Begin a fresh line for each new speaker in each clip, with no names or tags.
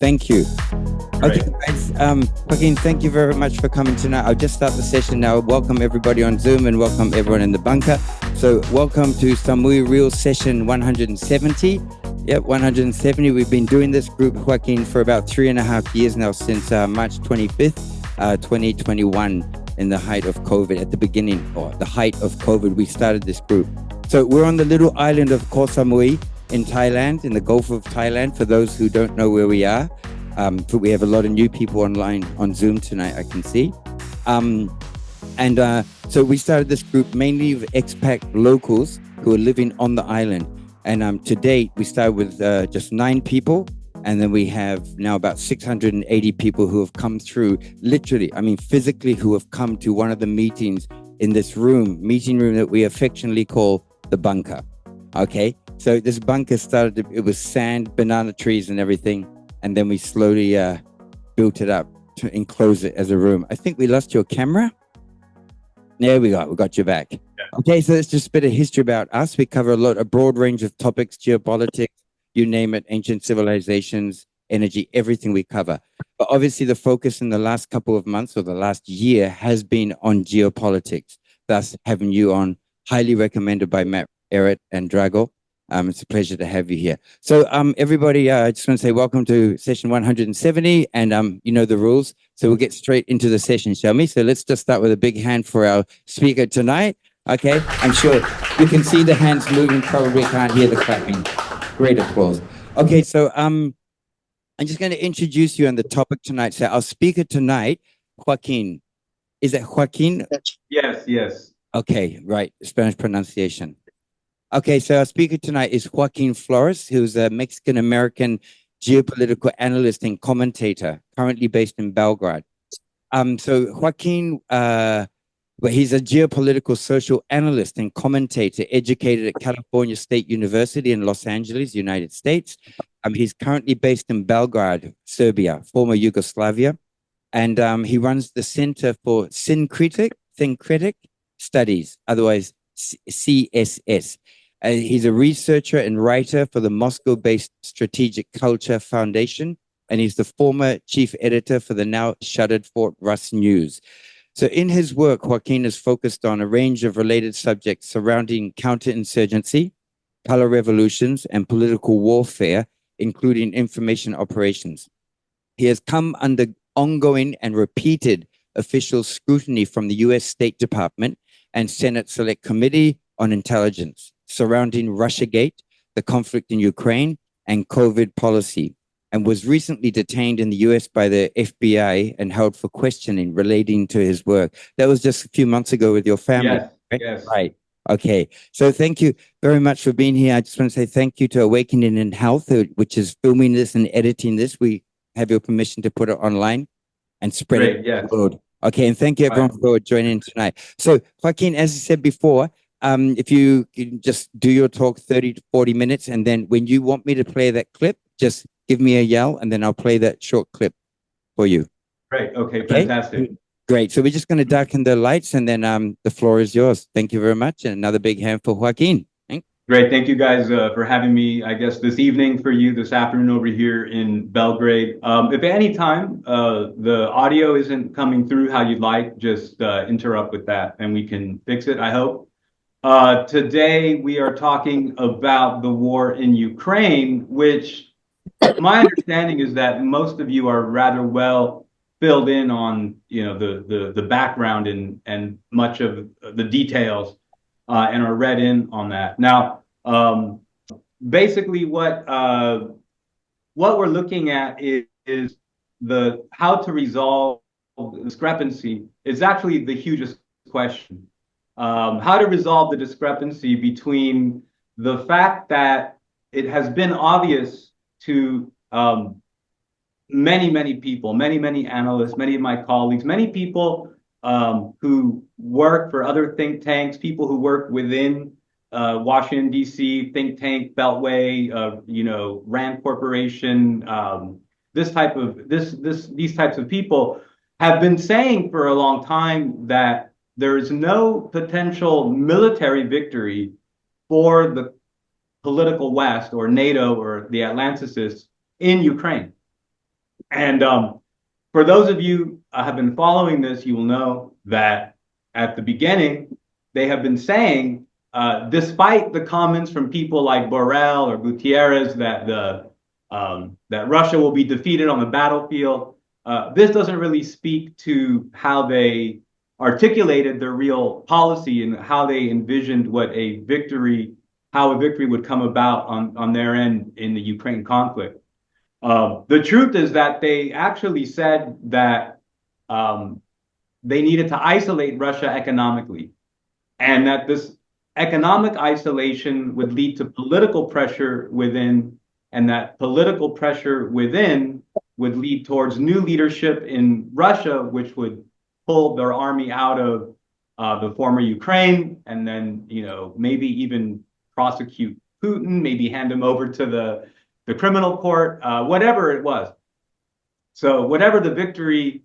Thank you.
Great.
Okay, guys. Joaquin, thank you very much for coming tonight. I'll just start the session now. Welcome everybody on Zoom and welcome everyone in the bunker. So welcome to Samui Real Session 170. Yep, 170. We've been doing this group, Joaquin, for about 3.5 years now, since March 25th, 2021, in the height of COVID. At the beginning, or the height of COVID, we started this group. So we're on the little island of Koh Samui in Thailand, in the Gulf of Thailand, for those who don't know where we are. But we have a lot of new people online on Zoom tonight, I can see. So we started this group mainly of expat locals who are living on the island. And to date, we started with just 9 people. And then we have now about 680 people who have come through, literally, I mean, physically, who have come to one of the meetings in this meeting room that we affectionately call the bunker. Okay, so this bunker started, it was sand, banana trees and everything. And then we slowly built it up to enclose it as a room. I think we lost your camera. There we go. We got you back. Yeah. Okay, so it's just a bit of history about us. We cover a broad range of topics, geopolitics, you name it, ancient civilizations, energy, everything we cover. But obviously the focus in the last couple of months or the last year has been on geopolitics. Thus having you on, highly recommended by Matt, Eric, and Drago. It's a pleasure to have you here. So everybody, I just want to say welcome to session 170, and you know the rules. So we'll get straight into the session, shall we? So let's just start with a big hand for our speaker tonight. Okay, I'm sure you can see the hands moving, probably can't hear the clapping. Great applause. Okay, so I'm just going to introduce you on the topic tonight. So our speaker tonight, Joaquin. Is it Joaquin?
Yes, yes.
Okay, right, Spanish pronunciation. Okay, so our speaker tonight is Joaquin Flores, who's a Mexican-American geopolitical analyst and commentator, currently based in Belgrade. So Joaquin, he's a geopolitical social analyst and commentator, educated at California State University in Los Angeles, United States. He's currently based in Belgrade, Serbia, former Yugoslavia. And he runs the Center for Syncretic Studies, otherwise CSS. He's a researcher and writer for the Moscow-based Strategic Culture Foundation, and he's the former chief editor for the now shuttered Fort Russ News. So in his work, Joaquin is focused on a range of related subjects surrounding counterinsurgency, color revolutions, and political warfare, including information operations. He has come under ongoing and repeated official scrutiny from the U.S. State Department and Senate Select Committee on Intelligence surrounding Russiagate, the conflict in Ukraine, and COVID policy, and was recently detained in the US by the FBI and held for questioning relating to his work. That was just a few months ago with your family.
Yes,
right?
yes.
Right. Okay. So thank you very much for being here. I just want to say thank you to Awakening in Health, which is filming this and editing this. We have your permission to put it online and spread it
yes.
forward. Okay, and thank you everyone for joining tonight. So Joaquin, as I said before, if you can just do your talk 30 to 40 minutes, and then when you want me to play that clip, just give me a yell, and then I'll play that short clip for you.
Great. Okay, fantastic.
Great. So we're just going to darken the lights, and then the floor is yours. Thank you very much, and another big hand for Joaquin.
Great. Thank you guys for having me, I guess, this evening for you, this afternoon over here in Belgrade. If at any time the audio isn't coming through how you'd like, just interrupt with that and we can fix it, I hope. Today, we are talking about the war in Ukraine, which my understanding is that most of you are rather well filled in on, you know, the background and much of the details and are read in on that. Now, basically what we're looking at is how to resolve the discrepancy is actually the hugest question. How to resolve the discrepancy between the fact that it has been obvious to many people, many analysts, many of my colleagues, many people who work for other think tanks, people who work within Washington, D.C., think tank, Beltway, you know, Rand Corporation, these types of people have been saying for a long time that there is no potential military victory for the political West or NATO or the Atlanticists in Ukraine. And for those of you who have been following this, you will know that at the beginning, they have been saying, despite the comments from people like Borrell or Gutierrez that Russia will be defeated on the battlefield, this doesn't really speak to how they articulated their real policy and how they envisioned how a victory would come about on their end in the Ukraine conflict. The truth is that they actually said that they needed to isolate Russia economically, and that this economic isolation would lead to political pressure within, and that political pressure within would lead towards new leadership in Russia, which would pull their army out of the former Ukraine, and then, maybe even prosecute Putin, maybe hand him over to the criminal court, whatever it was. So whatever the victory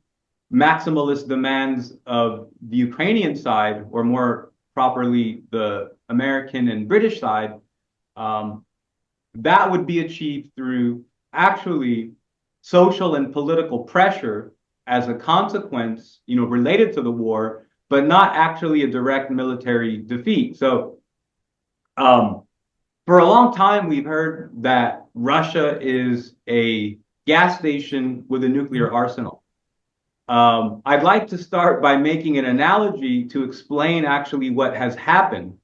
maximalist demands of the Ukrainian side, or more properly, the American and British side, that would be achieved through actually social and political pressure as a consequence, related to the war, but not actually a direct military defeat. So for a long time, we've heard that Russia is a gas station with a nuclear arsenal. I'd like to start by making an analogy to explain actually what has happened.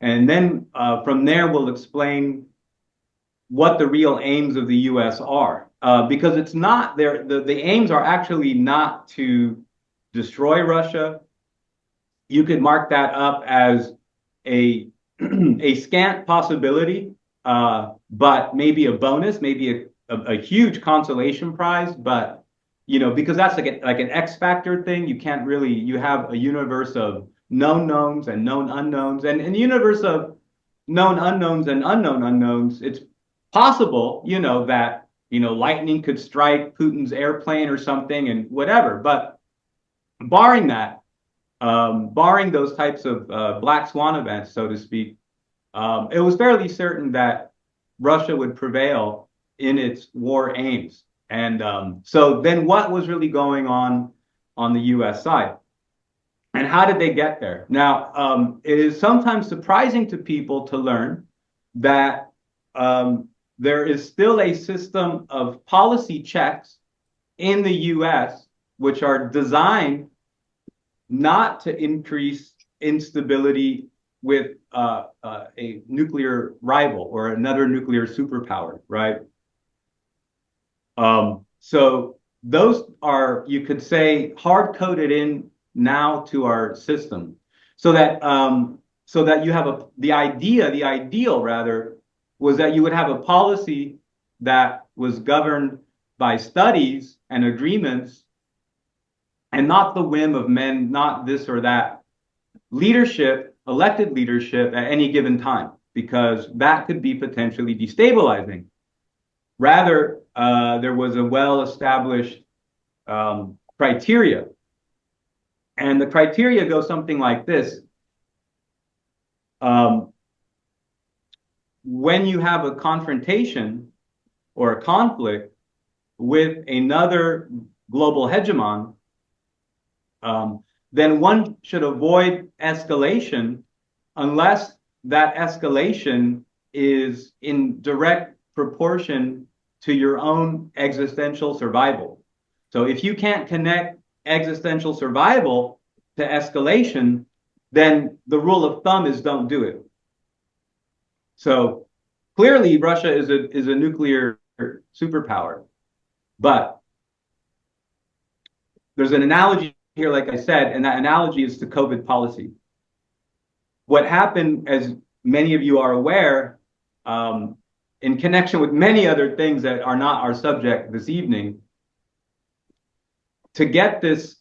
And then from there, we'll explain what the real aims of the US are. Because it's not there, the aims are actually not to destroy Russia. You could mark that up as a scant possibility, but maybe a bonus, maybe a huge consolation prize. But because that's like an X factor thing, you have a universe of known knowns and known unknowns, and in the universe of known unknowns and unknown unknowns, it's possible, that lightning could strike Putin's airplane or something and whatever. But barring that, barring those types of black swan events, so to speak, it was fairly certain that Russia would prevail in its war aims. And so then what was really going on the US side? And how did they get there? Now, it is sometimes surprising to people to learn that there is still a system of policy checks in the US which are designed not to increase instability with a nuclear rival or another nuclear superpower, right? So those are, you could say, hard-coded in now to our system, so that you have the ideal rather, was that you would have a policy that was governed by studies and agreements, and not the whim of men, not this or that leadership, elected leadership at any given time, because that could be potentially destabilizing. Rather, there was a well-established criteria. And the criteria go something like this. When you have a confrontation or a conflict with another global hegemon, then one should avoid escalation unless that escalation is in direct proportion to your own existential survival. So if you can't connect existential survival to escalation, then the rule of thumb is don't do it. So clearly Russia is a nuclear superpower, but there's an analogy here, like I said, and that analogy is to COVID policy. What happened, as many of you are aware, in connection with many other things that are not our subject this evening, to get this,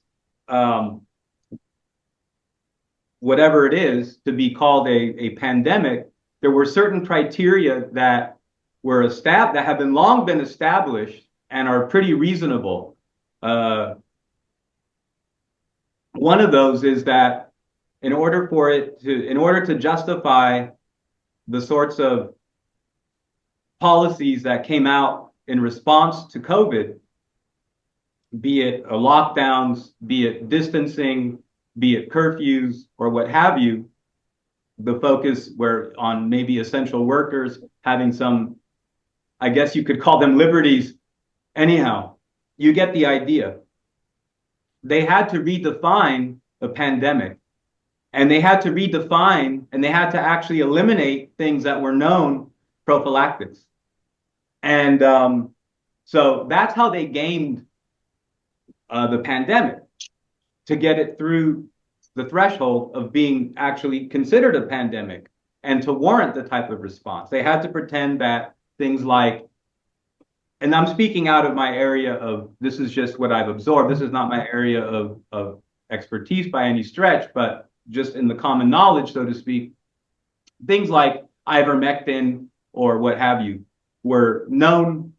whatever it is, to be called a pandemic, there were certain criteria that have long been established and are pretty reasonable. One of those is that in order to justify the sorts of policies that came out in response to COVID, be it lockdowns, be it distancing, be it curfews, or what have you, the focus were on maybe essential workers having some, I guess you could call them liberties. Anyhow, you get the idea. They had to redefine the pandemic, and they had to redefine and they had to actually eliminate things that were known prophylactics. And so that's how they gamed the pandemic to get it through the threshold of being actually considered a pandemic and to warrant the type of response. They had to pretend that things like, and I'm speaking out of my area of, this is just what I've absorbed. This is not my area of expertise by any stretch, but just in the common knowledge, so to speak, things like ivermectin or what have you were known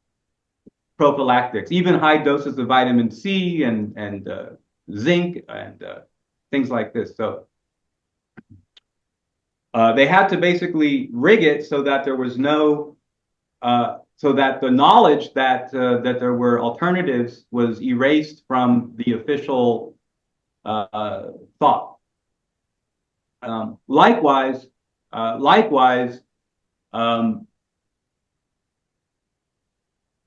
prophylactics, even high doses of vitamin C and zinc and things like this. So they had to basically rig it so that there was no, so that the knowledge that that there were alternatives was erased from the official thought. Likewise,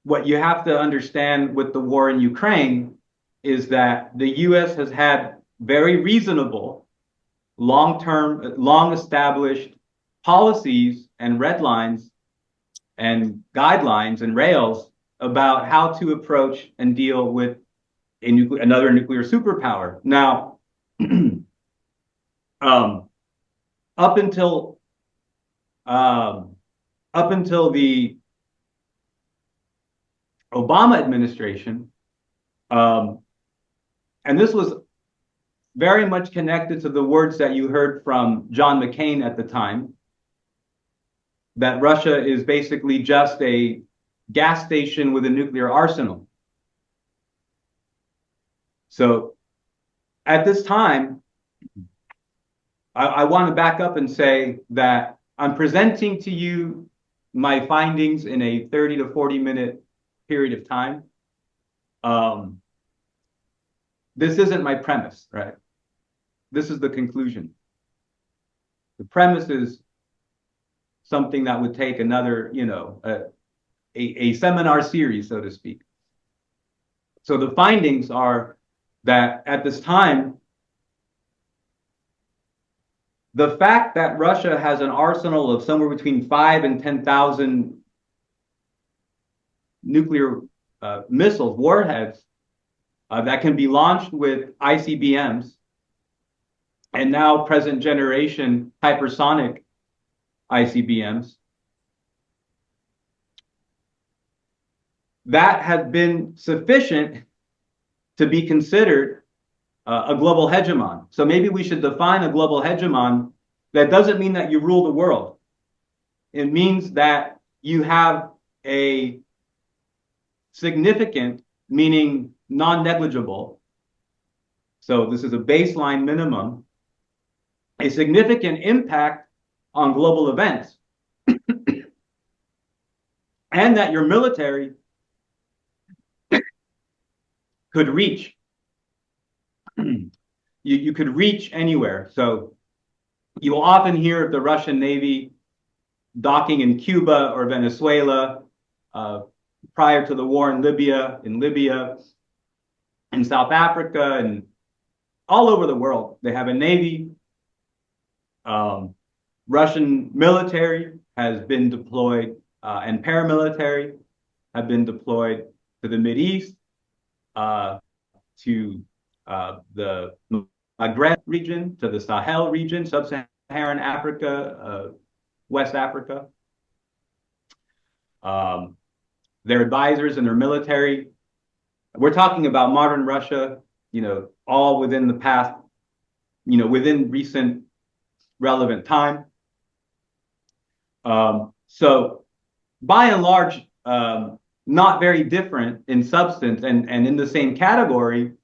what you have to understand with the war in Ukraine is that the U.S. has had very reasonable, long-term, long-established policies and red lines and guidelines and rails about how to approach and deal with another nuclear superpower. Now, up until the Obama administration, and this was very much connected to the words that you heard from John McCain at the time, that Russia is basically just a gas station with a nuclear arsenal. So at this time, I want to back up and say that I'm presenting to you my findings in a 30 to 40 minute period of time. This isn't my premise, right? This is the conclusion. The premise is something that would take another, a seminar series, so to speak. So the findings are that at this time, the fact that Russia has an arsenal of somewhere between 5,000 and 10,000 nuclear missiles, warheads, that can be launched with ICBMs and now present generation hypersonic ICBMs, that has been sufficient to be considered a global hegemon. So maybe we should define a global hegemon. That doesn't mean that you rule the world. It means that you have a significant, meaning non-negligible, so this is a baseline minimum, a significant impact on global events, and that your military could reach. You could reach anywhere. So you will often hear of the Russian Navy docking in Cuba or Venezuela, prior to the war in Libya, in South Africa, and all over the world. They have a Navy. Russian military has been deployed, and paramilitary have been deployed to the Mideast, to the Maghreb region, to the Sahel region, Sub-Saharan Africa, West Africa. Their advisors and their military. We're talking about modern Russia, all within the past, within recent relevant time. So by and large, not very different in substance and in the same category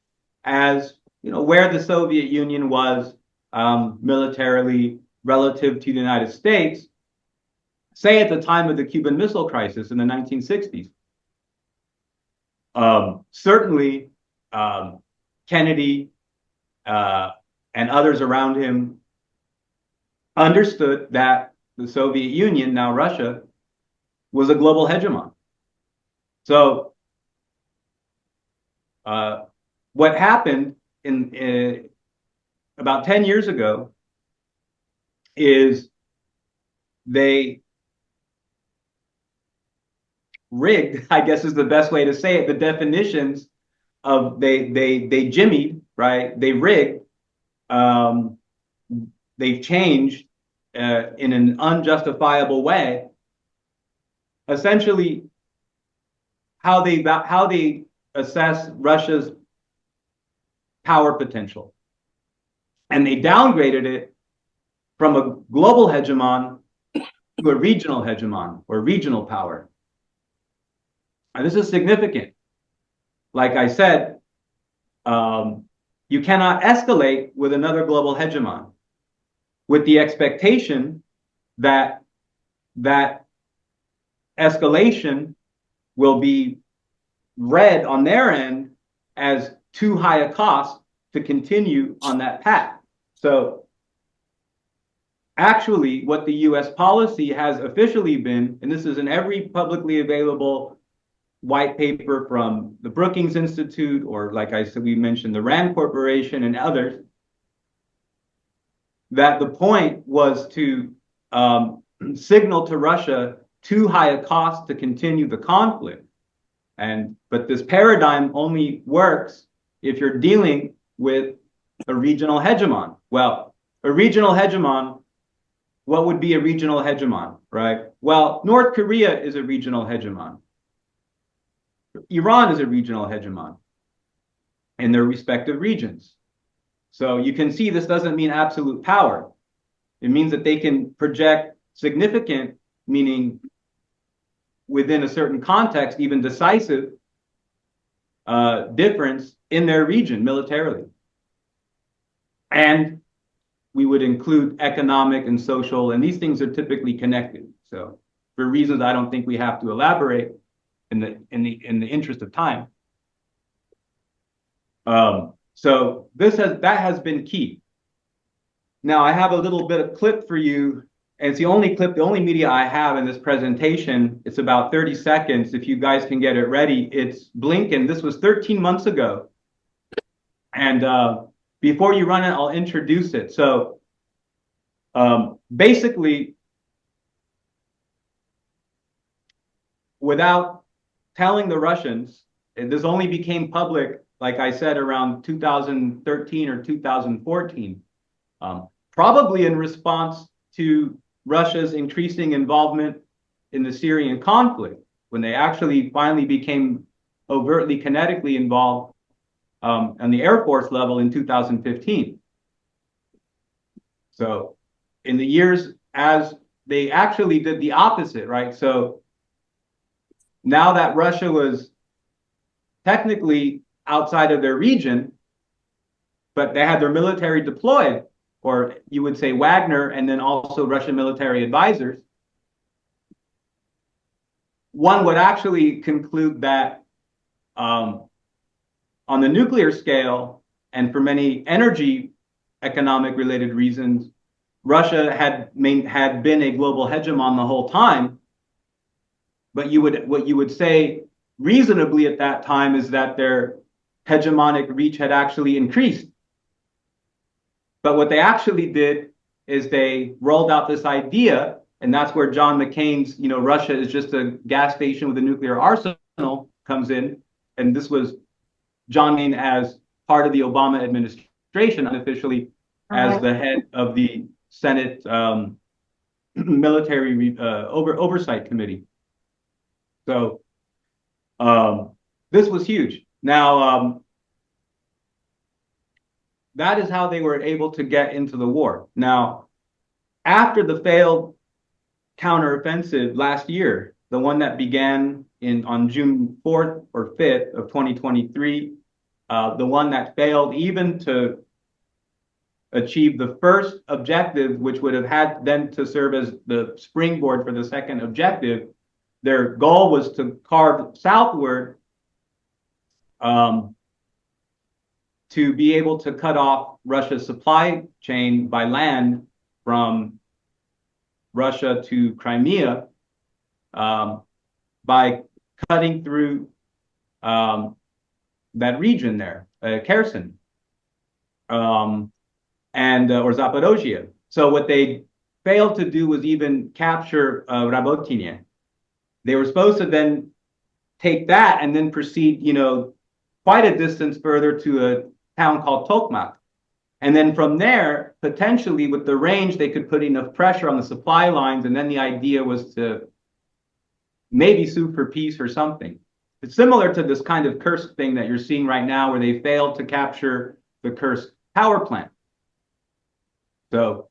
as, where the Soviet Union was militarily relative to the United States, say at the time of the Cuban Missile Crisis in the 1960s. Certainly, Kennedy, and others around him understood that the Soviet Union, now Russia, was a global hegemon. So what happened in about 10 years ago is they rigged, I guess is the best way to say it, the definitions of they jimmied, right? They rigged, they've changed in an unjustifiable way, essentially how they assess Russia's power potential. And they downgraded it from a global hegemon to a regional hegemon or regional power. And this is significant. Like I said, you cannot escalate with another global hegemon with the expectation that that escalation will be read on their end as too high a cost to continue on that path. So actually what the US policy has officially been, and this is in every publicly available white paper from the Brookings Institute, or like I said, we mentioned the Rand Corporation and others, that the point was to signal to Russia too high a cost to continue the conflict. But this paradigm only works if you're dealing with a regional hegemon. Well, a regional hegemon, what would be a regional hegemon, right? Well, North Korea is a regional hegemon. Iran is a regional hegemon in their respective regions. So you can see this doesn't mean absolute power. It means that they can project significant, meaning within a certain context, even decisive difference in their region militarily. And we would include economic and social, and these things are typically connected. So for reasons I don't think we have to elaborate in the interest of time. So that has been key. Now I have a little bit of clip for you, and it's the only clip, the only media I have in this presentation. It's about 30 seconds. If you guys can get it ready, it's Blinken. This was 13 months ago. And before you run it, I'll introduce it. So basically, without telling the Russians, this only became public, like I said, around 2013 or 2014, probably in response to Russia's increasing involvement in the Syrian conflict, when they actually finally became overtly kinetically involved on the Air Force level in 2015. So in the years as they actually did the opposite, right? So now that Russia was technically outside of their region, but they had their military deployed, or you would say Wagner, and then also Russian military advisors, one would actually conclude that on the nuclear scale, and for many energy economic related reasons, Russia had been a global hegemon the whole time. But what you would say reasonably at that time is that their hegemonic reach had actually increased. But what they actually did is they rolled out this idea, and that's where John McCain's, Russia is just a gas station with a nuclear arsenal comes in. And this was John McCain as part of the Obama administration, unofficially as the head of the Senate military oversight committee. So this was huge. Now, that is how they were able to get into the war. Now, after the failed counteroffensive last year, the one that began on June 4th or 5th of 2023, the one that failed even to achieve the first objective, which would have had then to serve as the springboard for the second objective. Their goal was to carve southward to be able to cut off Russia's supply chain by land from Russia to Crimea by cutting through that region there, Kherson, and or Zaporozhye. So what they failed to do was even capture Rabotine. They were supposed to then take that and then proceed, quite a distance further to a town called Tokmak. And then from there, potentially with the range, they could put enough pressure on the supply lines. And then the idea was to maybe sue for peace or something. It's similar to this kind of Kursk thing that you're seeing right now, where they failed to capture the Kursk power plant. So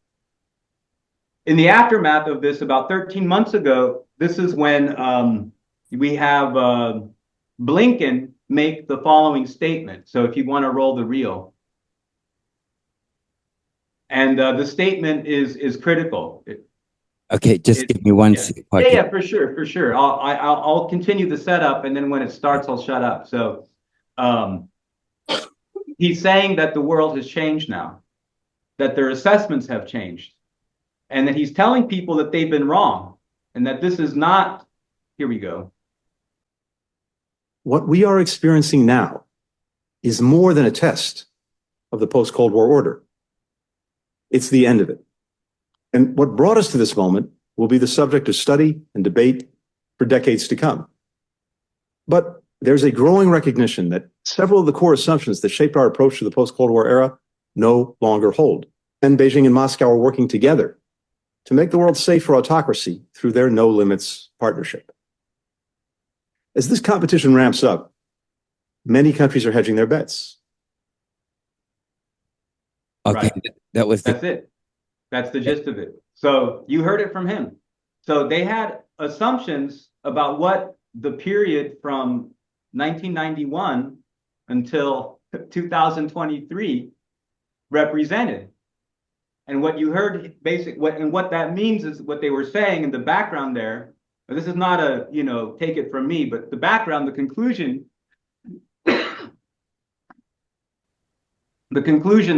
in the aftermath of this, about 13 months ago, this is when we have Blinken make the following statement. So if you want to roll the reel. And the statement is critical.
Okay, just give me one second.
Yeah, for sure. I'll continue the setup, and then when it starts, I'll shut up. So he's saying that the world has changed now, that their assessments have changed, and that he's telling people that they've been wrong, and that this is not, here we go.
What we are experiencing now is more than a test of the post-Cold War order. It's the end of it. And what brought us to this moment will be the subject of study and debate for decades to come. But there's a growing recognition that several of the core assumptions that shaped our approach to the post-Cold War era no longer hold. And Beijing and Moscow are working together to make the world safe for autocracy through their no limits partnership. As this competition ramps up, many countries are hedging their bets.
Okay,
Right.
that's
it. That's the gist of it. So you heard it from him. So they had assumptions about what the period from 1991 until 2023 represented. And what you heard, what that means is what they were saying in the background there. This is not a, take it from me, but the background, the conclusion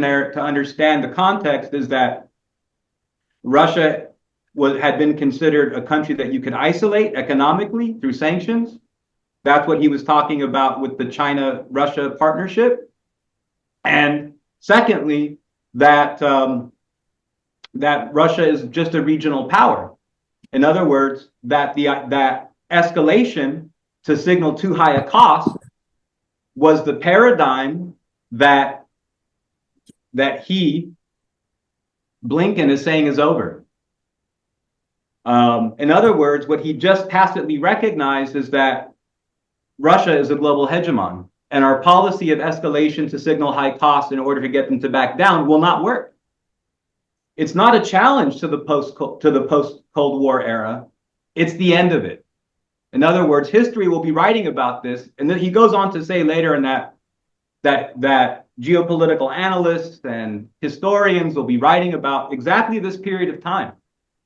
there to understand the context is that Russia had been considered a country that you could isolate economically through sanctions. That's what he was talking about with the China-Russia partnership. And secondly, that Russia is just a regional power. In other words, that escalation to signal too high a cost was the paradigm that Blinken is saying is over. In other words, what he just tacitly recognized is that Russia is a global hegemon, and our policy of escalation to signal high costs in order to get them to back down will not work. It's not a challenge to the post-Cold War era. It's the end of it. In other words, history will be writing about this, and then he goes on to say later in that geopolitical analysts and historians will be writing about exactly this period of time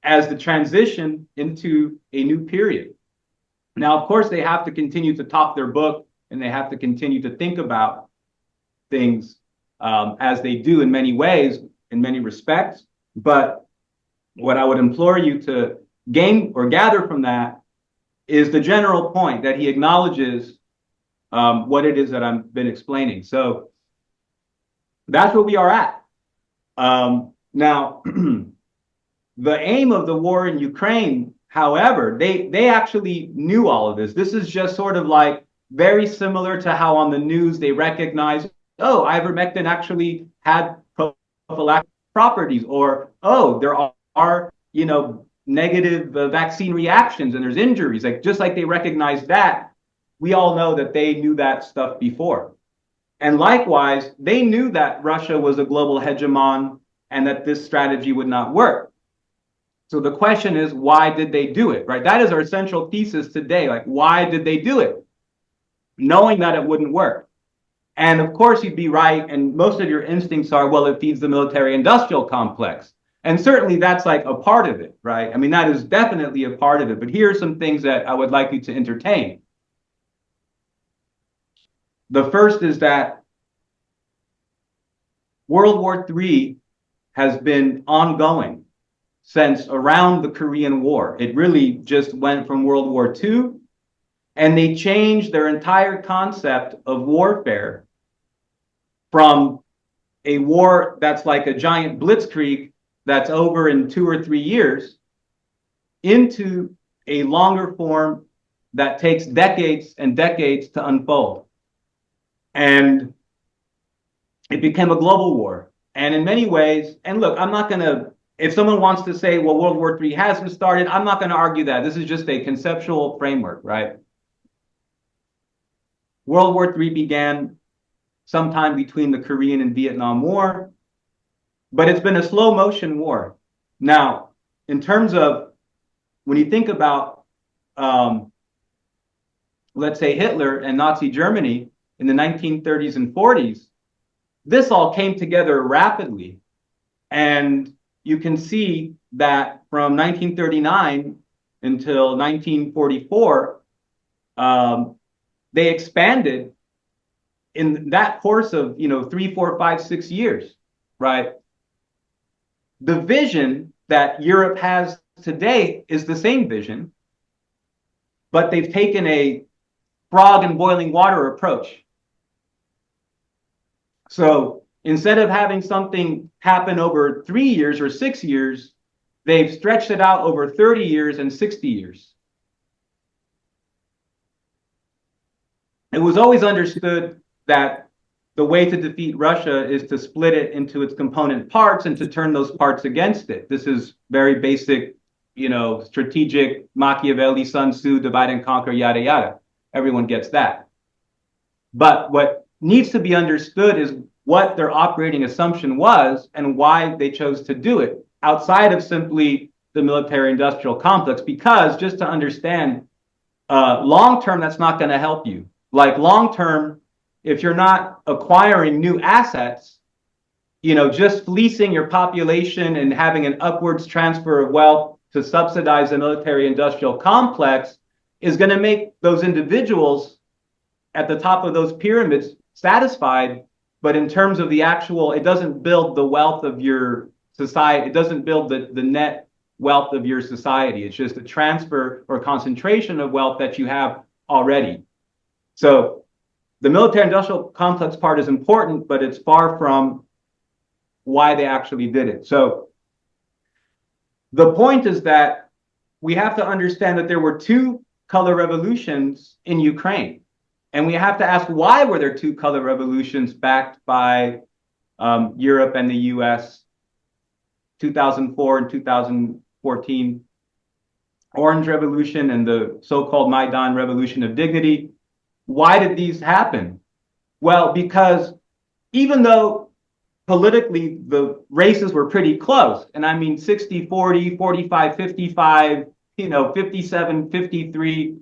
as the transition into a new period. Now, of course, they have to continue to talk their book, and they have to continue to think about things as they do in many ways, in many respects. But what I would implore you to gain or gather from that is the general point that he acknowledges what it is that I've been explaining. So that's where we are at. Now, the aim of the war in Ukraine, however, they actually knew all of this. This is just sort of like very similar to how on the news they recognize, oh, ivermectin actually had prophylactic properties, or, oh, there are negative vaccine reactions and there's injuries. Just like they recognize that, we all know that they knew that stuff before. And likewise, they knew that Russia was a global hegemon and that this strategy would not work. So the question is, why did they do it, right? That is our central thesis today. Like, why did they do it? Knowing that it wouldn't work. And of course, you'd be right. And most of your instincts are, well, it feeds the military industrial complex. And certainly that's like a part of it, right? I mean, that is definitely a part of it. But here are some things that I would like you to entertain. The first is that World War III has been ongoing since around the Korean War. It really just went from World War II, and they changed their entire concept of warfare from a war that's like a giant blitzkrieg that's over in 2 or 3 years into a longer form that takes decades and decades to unfold. And it became a global war. And in many ways, and look, I'm not going to, if someone wants to say, well, World War III hasn't started, I'm not going to argue that. This is just a conceptual framework, right? World War III began sometime between the Korean and Vietnam War, but it's been a slow motion war. Now, in terms of when you think about, let's say, Hitler and Nazi Germany in the 1930s and 40s, this all came together rapidly. And you can see that from 1939 until 1944, they expanded in that course of 3, 4, 5, 6 years, right? The vision that Europe has today is the same vision, but they've taken a frog in boiling water approach. So instead of having something happen over 3 years or 6 years, they've stretched it out over 30 years and 60 years. It was always understood that the way to defeat Russia is to split it into its component parts and to turn those parts against it. This is very basic, strategic, Machiavelli, Sun Tzu, divide and conquer, yada, yada. Everyone gets that. But what needs to be understood is what their operating assumption was and why they chose to do it outside of simply the military-industrial complex. Because just to understand, long-term, that's not going to help you. Like long-term, if you're not acquiring new assets, just fleecing your population and having an upwards transfer of wealth to subsidize the military-industrial complex is going to make those individuals at the top of those pyramids satisfied. But in terms of the actual, it doesn't build the wealth of your society. It doesn't build the net wealth of your society. It's just a transfer or concentration of wealth that you have already. So the military-industrial complex part is important, but it's far from why they actually did it. So the point is that we have to understand that there were 2 color revolutions in Ukraine. And we have to ask, why were there 2 color revolutions backed by Europe and the US, 2004 and 2014, Orange Revolution and the so-called Maidan Revolution of Dignity? Why did these happen? Well, because even though politically the races were pretty close, and I mean 60-40, 45-55, 57-53,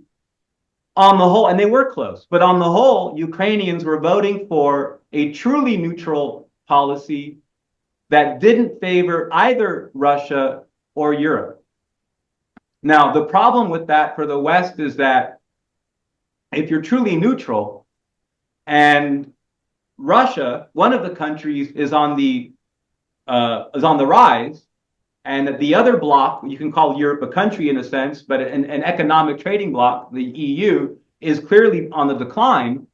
on the whole, and they were close, but on the whole, Ukrainians were voting for a truly neutral policy that didn't favor either Russia or Europe. Now, the problem with that for the West is that if you're truly neutral and Russia, one of the countries, is on the rise, and the other bloc, you can call Europe a country in a sense, but an economic trading bloc, the EU, is clearly on the decline,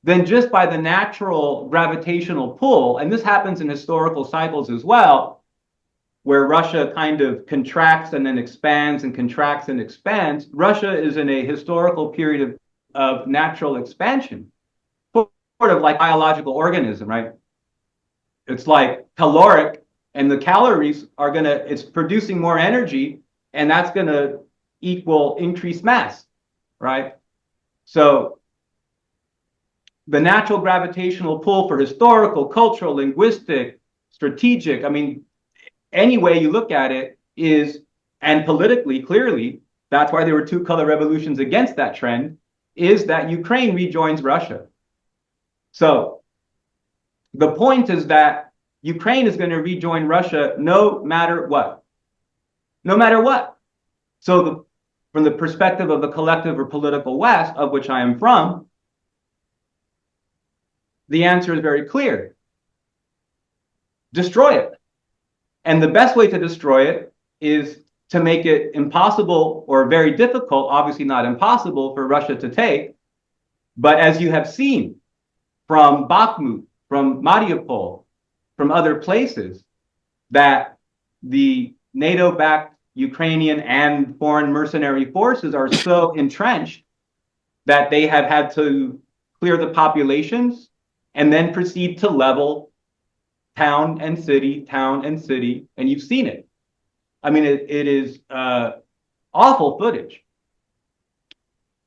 then just by the natural gravitational pull, and this happens in historical cycles as well, where Russia kind of contracts and then expands and contracts and expands, Russia is in a historical period of natural expansion, sort of like biological organism, right? It's like caloric, and the calories are it's producing more energy, and that's gonna equal increased mass, right? So the natural gravitational pull for historical, cultural, linguistic, strategic, I mean, any way you look at it is, and politically, clearly, that's why there were 2 color revolutions against that trend, is that Ukraine rejoins Russia. So the point is that Ukraine is going to rejoin Russia no matter what. No matter what. So from the perspective of the collective or political West, of which I am from, the answer is very clear. destroy it. And the best way to destroy it is to make it impossible or very difficult, obviously not impossible, for Russia to take. But as you have seen from Bakhmut, from Mariupol, from other places, that the NATO-backed Ukrainian and foreign mercenary forces are so entrenched that they have had to clear the populations and then proceed to level town and city, and you've seen it. I mean, it is awful footage.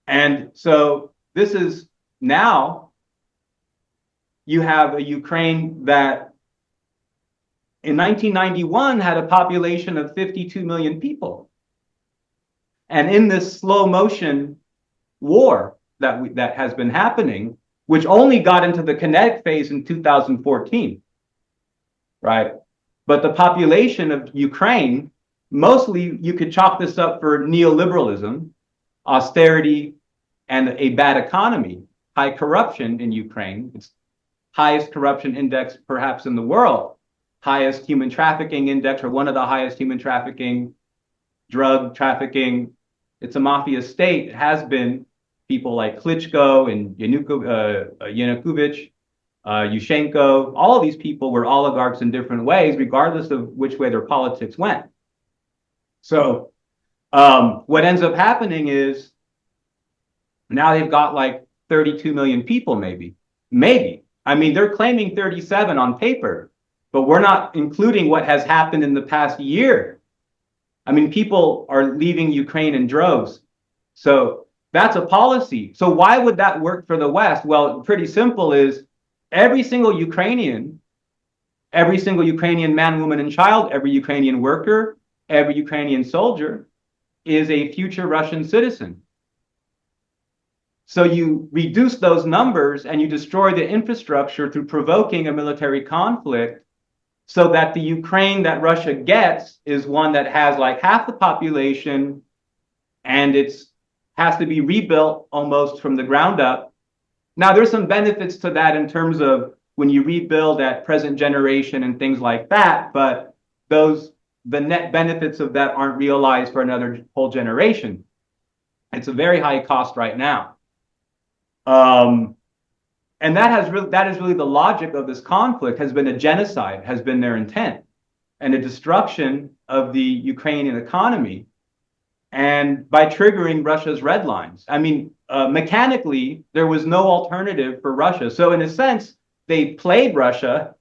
And so this is now you have a Ukraine that in 1991 had a population of 52 million people. And in this slow motion war that has been happening, which only got into the kinetic phase in 2014, right? But the population of Ukraine, mostly you could chalk this up for neoliberalism, austerity, and a bad economy, high corruption in Ukraine. It's highest corruption index perhaps in the world, highest human trafficking index, or one of the highest human trafficking, drug trafficking. It's a mafia state. It has been. People like Klitschko and Yanukovych, Yushchenko, all of these people were oligarchs in different ways, regardless of which way their politics went. So what ends up happening is now they've got like 32 million people, maybe. I mean, they're claiming 37 on paper, but we're not including what has happened in the past year. I mean, people are leaving Ukraine in droves. So that's a policy. So why would that work for the West? Well, pretty simple is every single Ukrainian man, woman, and child, every Ukrainian worker, every Ukrainian soldier is a future Russian citizen. So you reduce those numbers and you destroy the infrastructure through provoking a military conflict so that the Ukraine that Russia gets is one that has like half the population and it's has to be rebuilt almost from the ground up. Now, there's some benefits to that in terms of when you rebuild at present generation and things like that, but the net benefits of that aren't realized for another whole generation. It's a very high cost right now. And that is really the logic of this conflict, has been a genocide, has been their intent, and a destruction of the Ukrainian economy. And by triggering Russia's red lines. I mean, mechanically, there was no alternative for Russia. So in a sense, they played Russia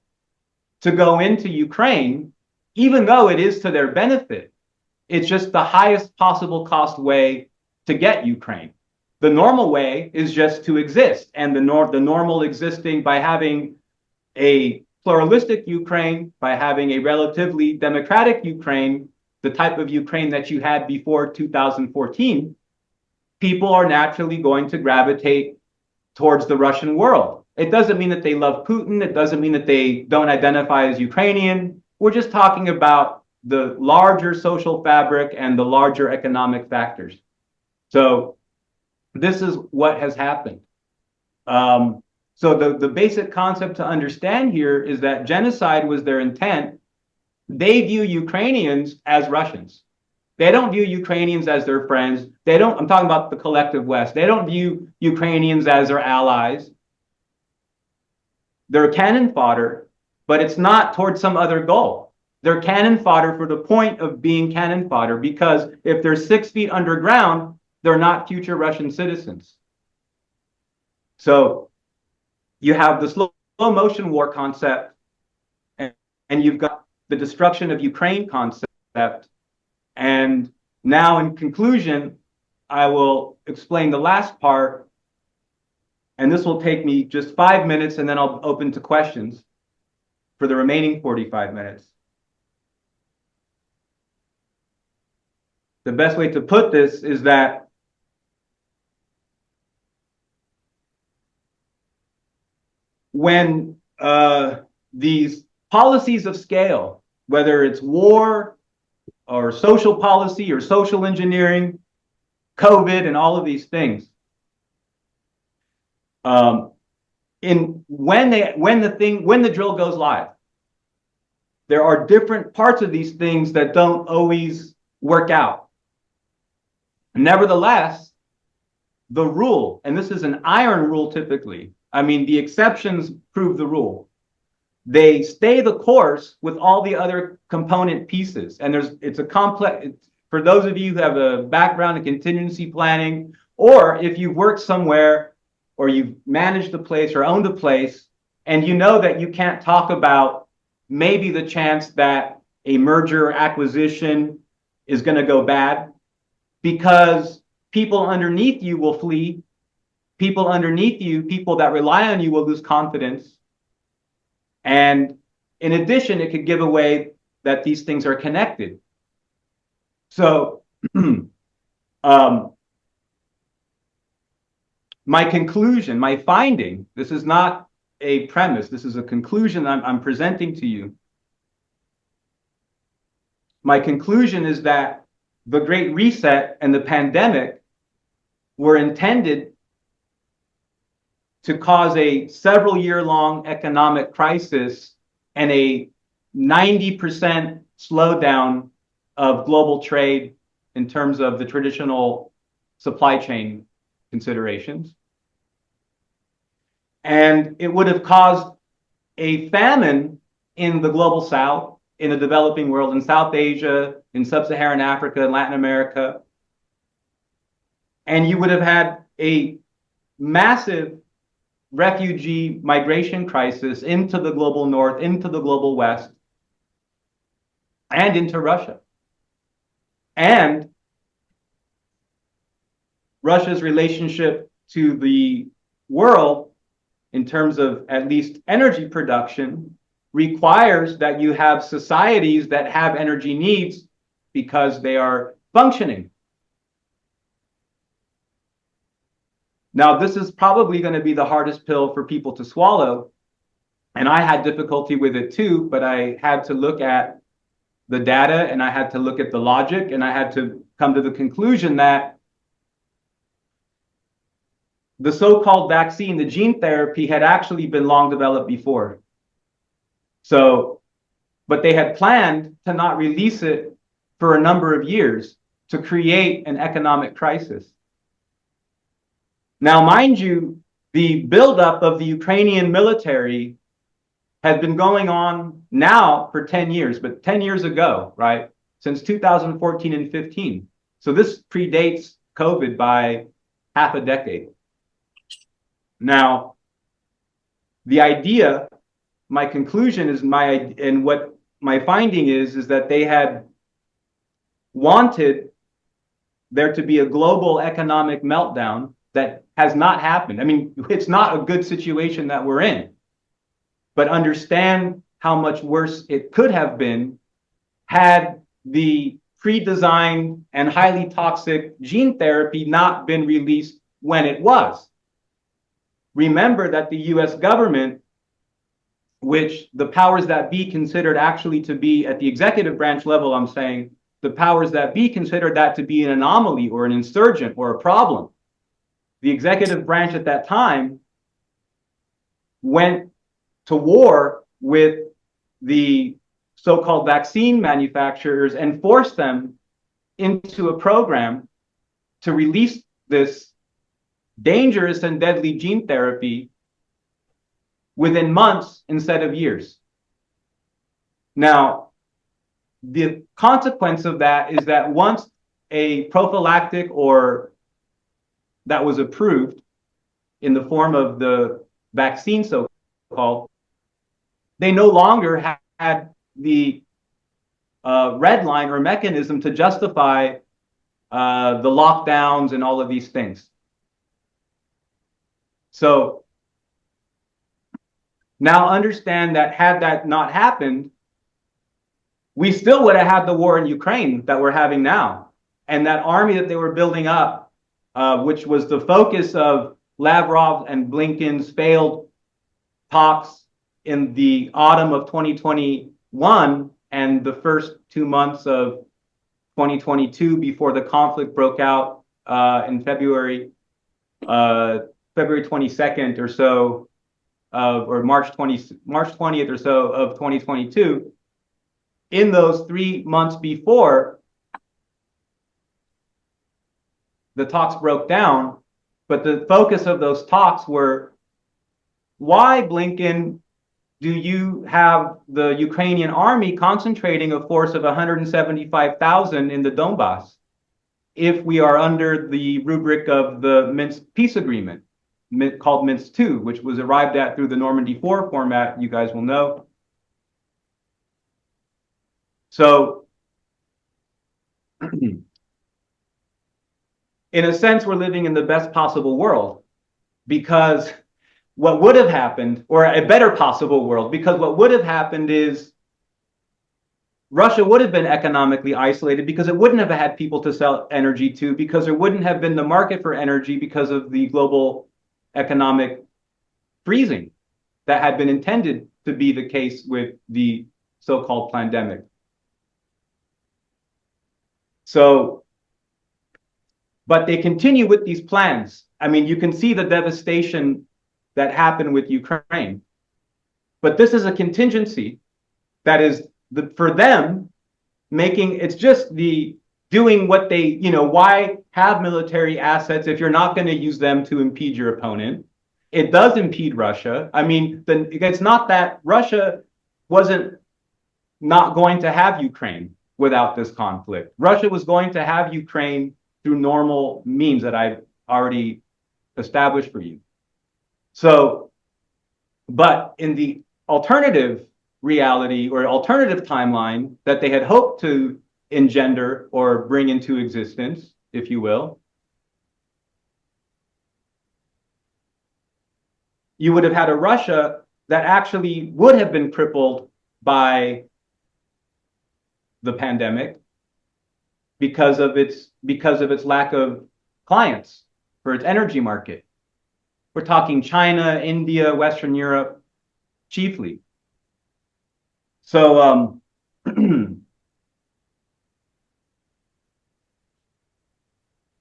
to go into Ukraine, even though it is to their benefit. It's just the highest possible cost way to get Ukraine. The normal way is just to exist. And the normal existing by having a pluralistic Ukraine, by having a relatively democratic Ukraine, the type of Ukraine that you had before 2014, people are naturally going to gravitate towards the Russian world. It doesn't mean that they love Putin. It doesn't mean that they don't identify as Ukrainian. We're just talking about the larger social fabric and the larger economic factors. So this is what has happened. So the basic concept to understand here is that genocide was their intent. They view Ukrainians as Russians. They don't view Ukrainians as their friends. I'm talking about the collective West. They don't view Ukrainians as their allies. They're cannon fodder, but it's not towards some other goal. They're cannon fodder for the point of being cannon fodder, because if they're 6 feet underground, they're not future Russian citizens. So you have the slow motion war concept, and you've got the destruction of Ukraine concept. And now in conclusion, I will explain the last part, and this will take me just 5 minutes, and then I'll open to questions for the remaining 45 minutes. The best way to put this is that when these policies of scale, whether it's war or social policy or social engineering, COVID, and all of these things, when the drill goes live, there are different parts of these things that don't always work out. Nevertheless, the rule, and this is an iron rule typically, I mean, the exceptions prove the rule. They stay the course with all the other component pieces. And it's a complex, for those of you who have a background in contingency planning, or if you've worked somewhere or you've managed a place or owned a place, and you know that you can't talk about maybe the chance that a merger or acquisition is going to go bad because people underneath you will flee. People underneath you, people that rely on you, will lose confidence. And in addition, it could give away that these things are connected. So my conclusion, my finding, this is not a premise, this is a conclusion I'm presenting to you. My conclusion is that the Great Reset and the pandemic were intended to cause a several-year-long economic crisis and a 90% slowdown of global trade in terms of the traditional supply chain considerations. And it would have caused a famine in the global south, in the developing world, in South Asia, in sub-Saharan Africa, and Latin America. And you would have had a massive refugee migration crisis into the global north, into the global west, and into Russia. And Russia's relationship to the world, in terms of at least energy production, requires that you have societies that have energy needs because they are functioning. Now, this is probably going to be the hardest pill for people to swallow. And I had difficulty with it too, but I had to look at the data and I had to look at the logic and I had to come to the conclusion that the so-called vaccine, the gene therapy, had actually been long developed before. So, but they had planned to not release it for a number of years to create an economic crisis. Now, mind you, the buildup of the Ukrainian military has been going on now for 10 years, but 10 years ago, right? Since 2014 and 15. So this predates COVID by half a decade. Now, the idea, my conclusion is and what my finding is that they had wanted there to be a global economic meltdown that has not happened. I mean, it's not a good situation that we're in, but understand how much worse it could have been had the pre-designed and highly toxic gene therapy not been released when it was. Remember that the US government, which the powers that be considered actually to be at the executive branch level, I'm saying, the powers that be considered that to be an anomaly or an insurgent or a problem. The executive branch at that time went to war with the so-called vaccine manufacturers and forced them into a program to release this dangerous and deadly gene therapy within months instead of years. Now, the consequence of that is that once a prophylactic or that was approved in the form of the vaccine, so-called, they no longer had the red line or mechanism to justify the lockdowns and all of these things. So now understand that had that not happened, we still would have had the war in Ukraine that we're having now. And that army that they were building up, which was the focus of Lavrov and Blinken's failed talks in the autumn of 2021 and the first 2 months of 2022 before the conflict broke out in February 22nd or so, or March 20th or so of 2022. in those 3 months before the talks broke down, but the focus of those talks were, why, Blinken, do you have the Ukrainian army concentrating a force of 175,000 in the Donbass if we are under the rubric of the Minsk peace agreement called Minsk II, which was arrived at through the Normandy 4 format, you guys will know. So in a sense, we're living in the best possible world, because what would have happened, or a better possible world, because what would have happened is Russia would have been economically isolated, because it wouldn't have had people to sell energy to, because there wouldn't have been the market for energy because of the global economic freezing that had been intended to be the case with the so-called pandemic. So, but they continue with these plans. I mean, you can see the devastation that happened with Ukraine. But this is a contingency that is for them making, it's just the doing what they, you know, why have military assets if you're not going to use them to impede your opponent? It does impede Russia. I mean, it's not that Russia wasn't not going to have Ukraine without this conflict. Russia was going to have Ukraine through normal means that I've already established for you. So, but in the alternative reality or alternative timeline that they had hoped to engender or bring into existence, if you will, you would have had a Russia that actually would have been crippled by the pandemic because of its lack of clients for its energy market. We're talking China, India, Western Europe, chiefly. So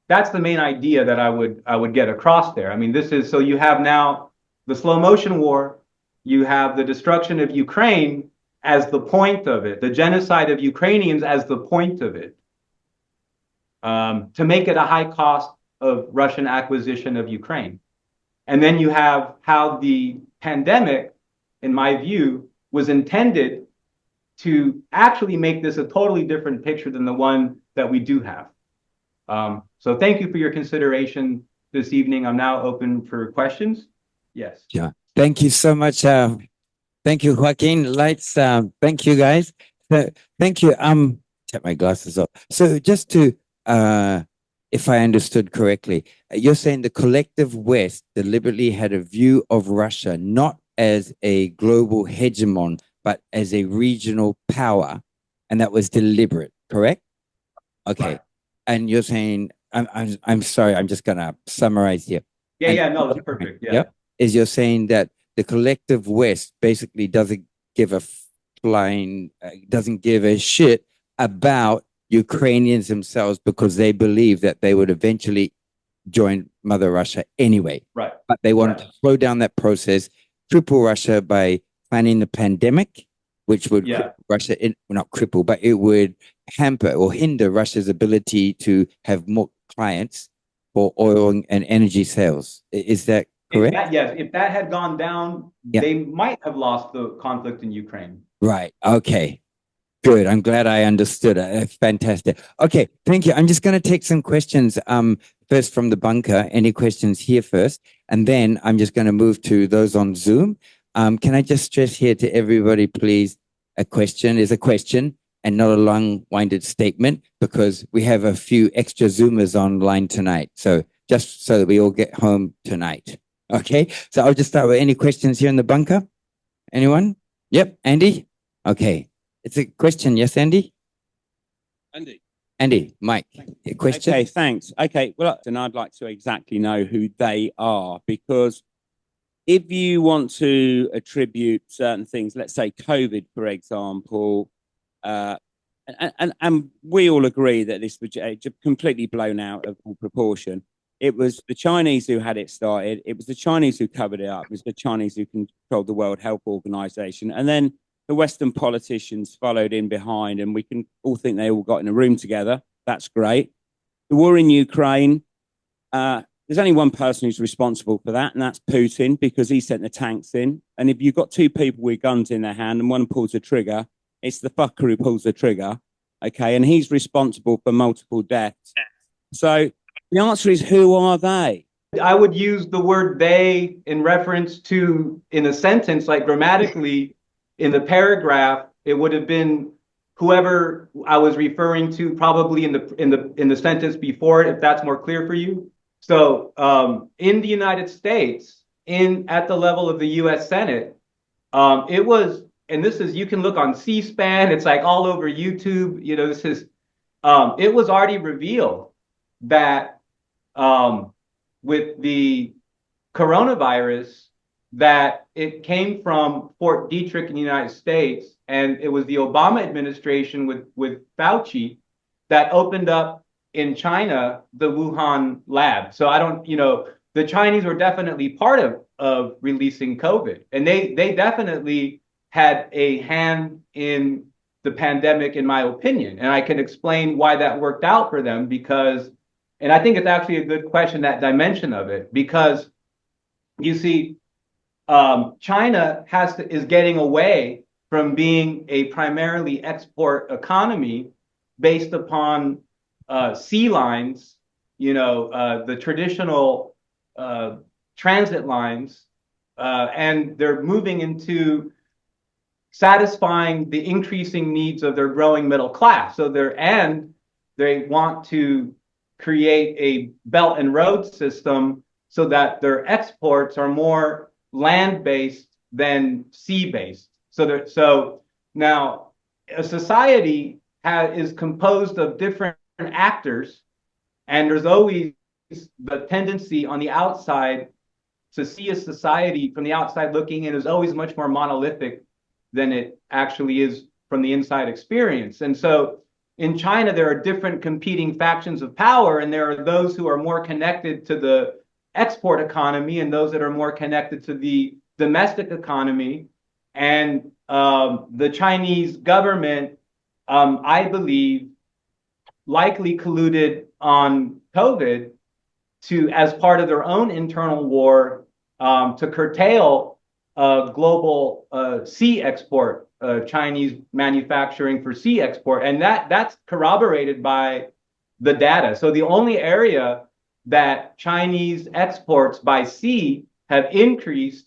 that's the main idea that I would get across there. I mean, this is, so you have now the slow motion war, you have the destruction of Ukraine as the point of it, the genocide of Ukrainians as the point of it, to make it a high cost of Russian acquisition of Ukraine. And then you have how the pandemic, in my view, was intended to actually make this a totally different picture than the one that we do have. So thank you for your consideration this evening. I'm now open for questions. Yes.
Yeah. Thank you so much. Thank you, Joaquin. Lights. Thank you, guys. Thank you. Take my glasses off. So just to, if I understood correctly, you're saying the collective West deliberately had a view of Russia not as a global hegemon, but as a regional power, and that was deliberate, correct? Okay.
Right.
And you're saying, I'm sorry, I'm just gonna summarize here.
Yeah, no, that's perfect. Yeah.
Yep. Is you're saying that the collective West basically doesn't give a flying, doesn't give a shit about Ukrainians themselves because they believe that they would eventually join Mother Russia anyway.
Right.
But they wanted to slow down that process, cripple Russia by planning the pandemic, which would cripple Russia, not cripple, but it would hamper or hinder Russia's ability to have more clients for oil and energy sales. Is that correct?
If that had gone down, they might have lost the conflict in Ukraine.
Right. Okay. Good. I'm glad I understood it. Fantastic. Okay. Thank you. I'm just going to take some questions first from the bunker. Any questions here first? And then I'm just going to move to those on Zoom. Can I just stress here to everybody, please, a question is a question and not a long-winded statement, because we have a few extra Zoomers online tonight. So just so that we all get home tonight. Okay. So I'll just start with any questions here in the bunker. Anyone? Yep. Andy? Okay. It's a question. Yes, Andy? Andy, Mike, a question?
Okay, thanks. Okay, well, and I'd like to exactly know who they are, because if you want to attribute certain things, let's say COVID, for example, and we all agree that this was completely blown out of all proportion. It was the Chinese who had it started. It was the Chinese who covered it up. It was the Chinese who controlled the World Health Organization. And then the Western politicians followed in behind, and we can all think they all got in a room together. That's great. The war in Ukraine, there's only one person who's responsible for that, and that's Putin, because he sent the tanks in. And if you've got two people with guns in their hand and one pulls the trigger, it's the fucker who pulls the trigger, okay? And he's responsible for multiple deaths. So the answer is, who are they?
I would use the word they in reference to, in a sentence, like grammatically, in the paragraph, it would have been whoever I was referring to, probably in the sentence before it, if that's more clear for you. So in the United States, at the level of the U.S. Senate, it was, and this is, you can look on C-SPAN, it's like all over YouTube, you know, this is, it was already revealed that with the coronavirus, that it came from Fort Detrick in the United States, and it was the Obama administration with Fauci that opened up in China the Wuhan lab. So I don't, you know, the Chinese were definitely part of releasing COVID, and they definitely had a hand in the pandemic, in my opinion. And I can explain why that worked out for them, because, and I think it's actually a good question, that dimension of it, because you see, China is getting away from being a primarily export economy based upon sea lines, you know, the traditional transit lines, and they're moving into satisfying the increasing needs of their growing middle class. So they want to create a Belt and Road system so that their exports are more land-based than sea-based. So now a society is composed of different actors, and there's always the tendency on the outside to see a society from the outside looking in is always much more monolithic than it actually is from the inside experience. And so in China, there are different competing factions of power, and there are those who are more connected to the export economy and those that are more connected to the domestic economy. And the Chinese government, I believe, likely colluded on COVID as part of their own internal war, to curtail global sea export, Chinese manufacturing for sea export. And that's corroborated by the data. So the only area that Chinese exports by sea have increased,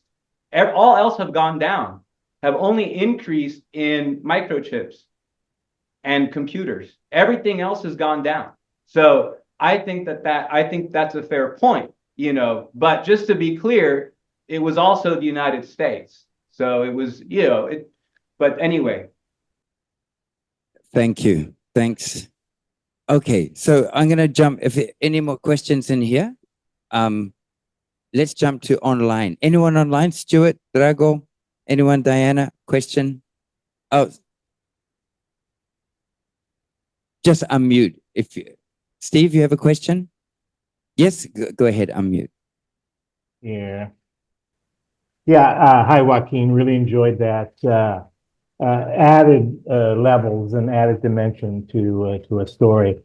all else have gone down, have only increased in microchips and computers. Everything else has gone down. So I think that's a fair point, you know, but just to be clear, it was also the United States. So it was, you know, but anyway.
Thank you. Thanks. Okay, so I'm going to jump. If any more questions in here, let's jump to online. Anyone online? Stuart, Drago, anyone? Diana, question? Oh, just unmute. Steve, you have a question? Yes, go ahead, unmute.
Yeah. Hi, Joaquin. Really enjoyed that. Added levels and added dimension to a story.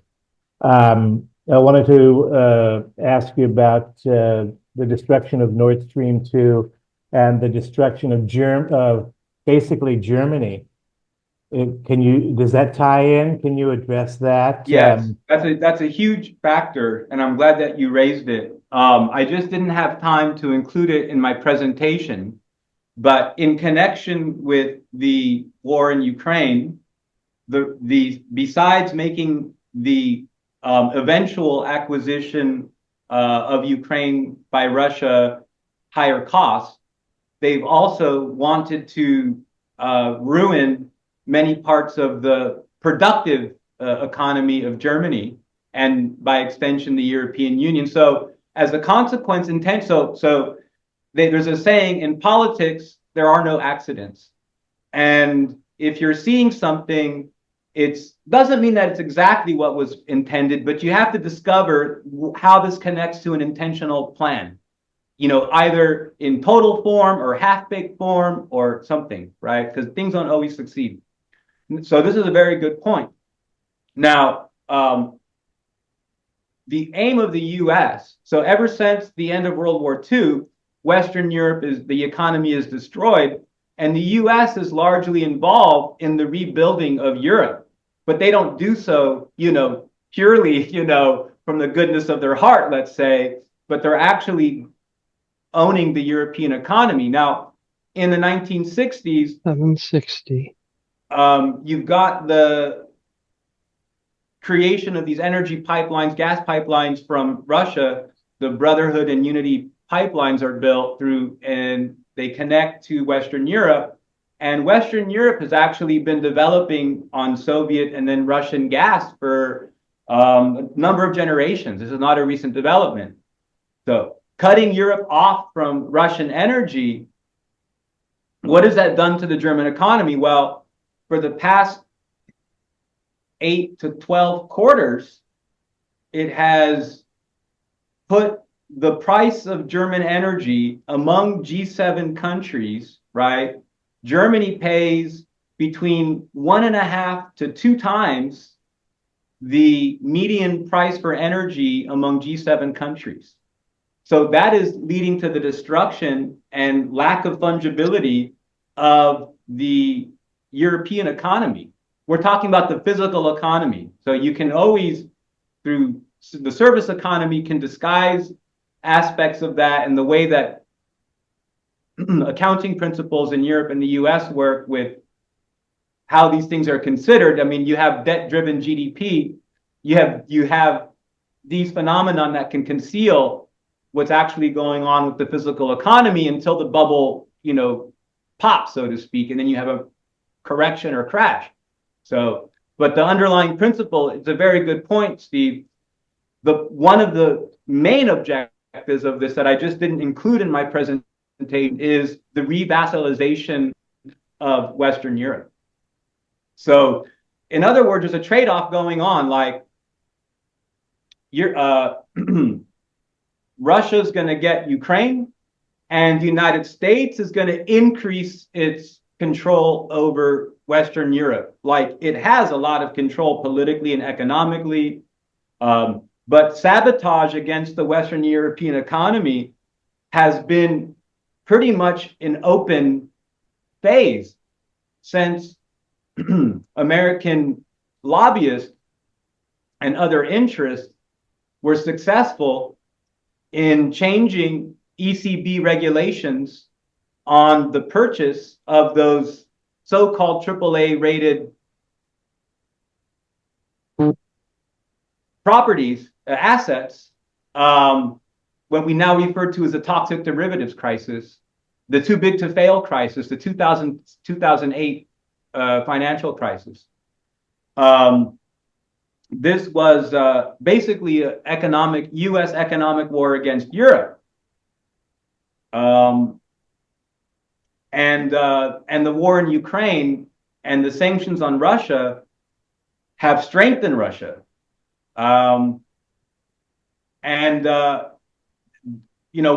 I wanted to ask you about the destruction of Nord Stream 2 and the destruction of basically Germany. Does that tie in? Can you address that?
Yes, that's a huge factor, and I'm glad that you raised it. I just didn't have time to include it in my presentation, but in connection with the war in Ukraine, besides making the eventual acquisition of Ukraine by Russia higher cost, they've also wanted to ruin many parts of the productive economy of Germany, and by extension, the European Union. So as a consequence, there's a saying in politics, there are no accidents. And if you're seeing something, it doesn't mean that it's exactly what was intended, but you have to discover how this connects to an intentional plan. either in total form or half-baked form or something, right? Because things don't always succeed. So this is a very good point. Now, the aim of the U.S., so ever since the end of World War II, Western Europe the economy is destroyed, and the U.S. is largely involved in the rebuilding of Europe. But they don't do so, purely, from the goodness of their heart, let's say, but they're actually owning the European economy. Now, in the 1960s,
760.
You've got the creation of these energy pipelines, gas pipelines from Russia. The Brotherhood and Unity pipelines are built through, and they connect to Western Europe. And Western Europe has actually been developing on Soviet and then Russian gas for a number of generations. This is not a recent development. So cutting Europe off from Russian energy, what has that done to the German economy? Well, for the past 8 to 12 quarters, it has put the price of German energy among G7 countries, right? Germany pays between 1.5 to 2 times the median price for energy among G7 countries. So that is leading to the destruction and lack of fungibility of the European economy. We're talking about the physical economy. So you can always, through the service economy, can disguise aspects of that, and the way that accounting principles in Europe and the US work with how these things are considered. I mean, you have debt-driven GDP. You have these phenomenon that can conceal what's actually going on with the physical economy until the bubble, pops, so to speak, and then you have a correction or crash. So, but the underlying principle, it's a very good point, Steve. One of the main objectives of this that I just didn't include in my presentation is the revassalization of Western Europe. So, in other words, there's a trade-off going on. Like, Russia's going to get Ukraine, and the United States is going to increase its control over Western Europe. Like, it has a lot of control politically and economically, but sabotage against the Western European economy has been pretty much an open phase since American lobbyists and other interests were successful in changing ECB regulations on the purchase of those so-called AAA rated properties, assets, what we now refer to as the toxic derivatives crisis, the too big to fail crisis, the 2008 financial crisis. This was basically an U.S. economic war against Europe. And the war in Ukraine and the sanctions on Russia have strengthened Russia.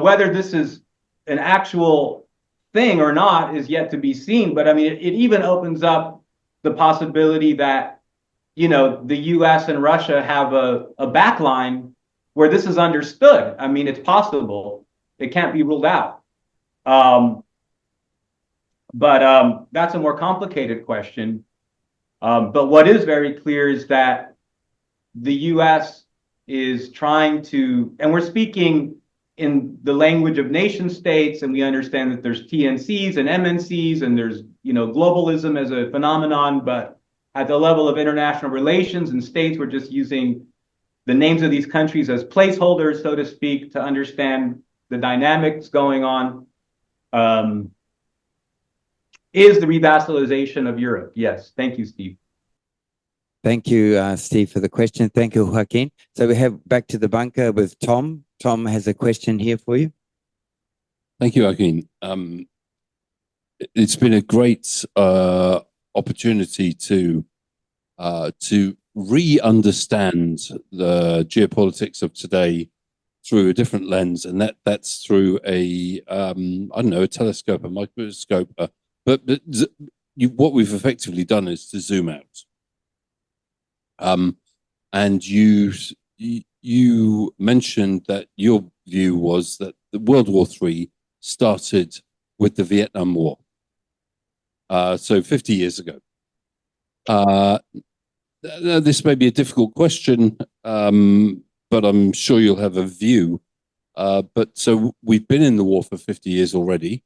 Whether this is an actual thing or not is yet to be seen. But I mean, it even opens up the possibility that, the U.S. and Russia have a backline where this is understood. I mean, it's possible. It can't be ruled out. But that's a more complicated question. But what is very clear is that the U.S. is trying to, and we're speaking in the language of nation states, and we understand that there's TNCs and MNCs, and there's, globalism as a phenomenon, but at the level of international relations and states, we're just using the names of these countries as placeholders, so to speak, to understand the dynamics going on. Is the revassalization of Europe? Yes. Thank you, Steve.
Thank you, Steve, for the question. Thank you, Joaquin. So we have back to the bunker with Tom. Tom has a question here for you.
Thank you, Joaquin. It's been a great opportunity to re-understand the geopolitics of today through a different lens, and that's through a I don't know, a telescope, a microscope, but what we've effectively done is to zoom out. And you mentioned that your view was that the World War III started with the Vietnam War, so 50 years ago. This may be a difficult question, but I'm sure you'll have a view. But so we've been in the war for 50 years already.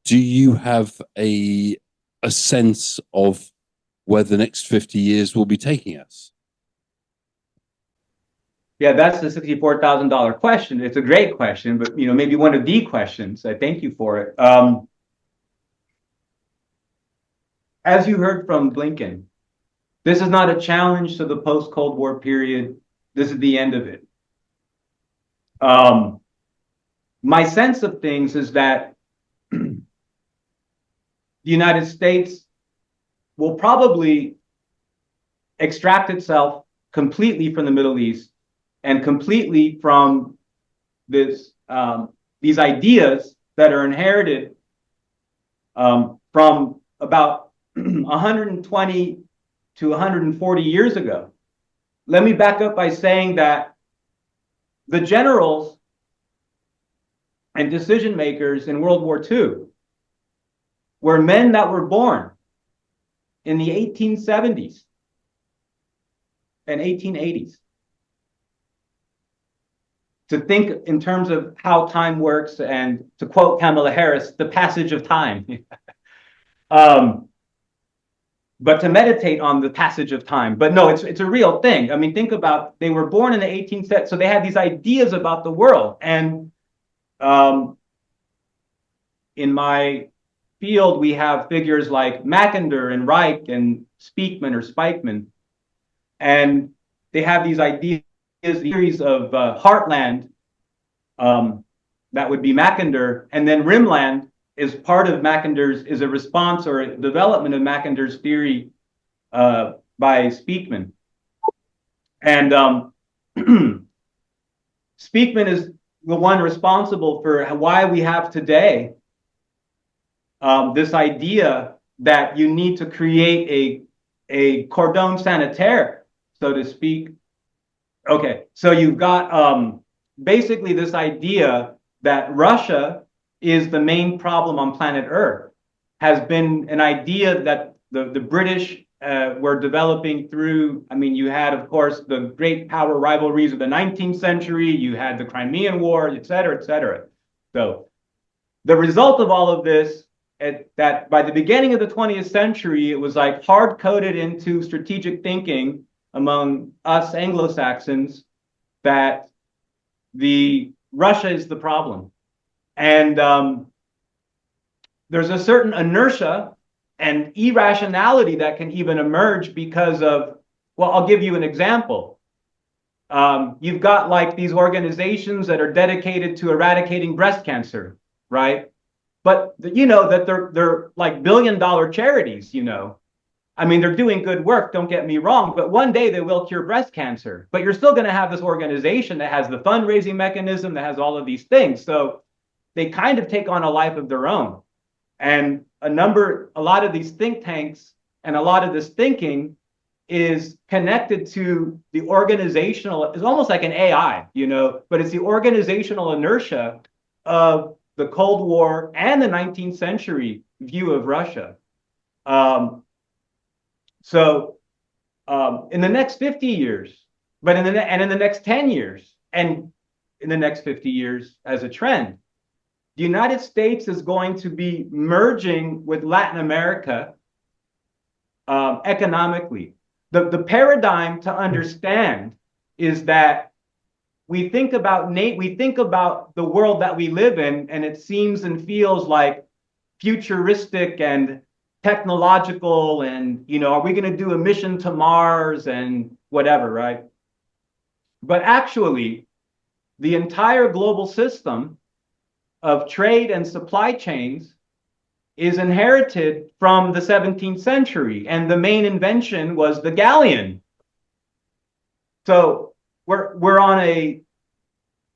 Do you have a sense of where the next 50 years will be taking us?
Yeah, that's the $64,000 question. It's a great question, but maybe one of the questions. I thank you for it. As you heard from Blinken, this is not a challenge to the post-Cold War period. This is the end of it. My sense of things is that the United States will probably extract itself completely from the Middle East and completely from these ideas that are inherited from about 120 to 140 years ago. Let me back up by saying that the generals and decision makers in World War II were men that were born in the 1870s and 1880s. To think in terms of how time works, and to quote Kamala Harris, the passage of time. But to meditate on the passage of time. But no, it's a real thing. I mean, think about, they were born in the 18th, so they had these ideas about the world. And in my field, we have figures like Mackinder and Reich and Speakman or Spikeman. And they have these ideas, theories of heartland, that would be Mackinder, and then rimland is part of Mackinder's, is a response or a development of Mackinder's theory by Speakman. And Speakman is the one responsible for why we have today this idea that you need to create a cordon sanitaire, so to speak. Okay, so you've got basically this idea that Russia is the main problem on planet Earth, has been an idea that the British were developing through, I mean, you had, of course, the great power rivalries of the 19th century, you had the Crimean War, et cetera, et cetera. So the result of all of this, that by the beginning of the 20th century, it was like hard-coded into strategic thinking among us Anglo-Saxons that Russia is the problem. And there's a certain inertia and irrationality that can even emerge because of, well, I'll give you an example. You've got like these organizations that are dedicated to eradicating breast cancer, right? But you know that they're like billion-dollar charities, you know. I mean, they're doing good work, don't get me wrong, but one day they will cure breast cancer. But you're still going to have this organization that has the fundraising mechanism, that has all of these things. So they kind of take on a life of their own. And a lot of these think tanks and a lot of this thinking is connected to the organizational, it's almost like an AI, you know, but it's the organizational inertia of the Cold War and the 19th century view of Russia. So in the next 50 years, but in the next 10 years, and in the next 50 years as a trend, the United States is going to be merging with Latin America economically. The paradigm to understand is that we think about the world that we live in, and it seems and feels like futuristic and technological, and you know, are we going to do a mission to Mars and whatever, right? But actually, the entire global system of trade and supply chains is inherited from the 17th century, and the main invention was the galleon. So we're on a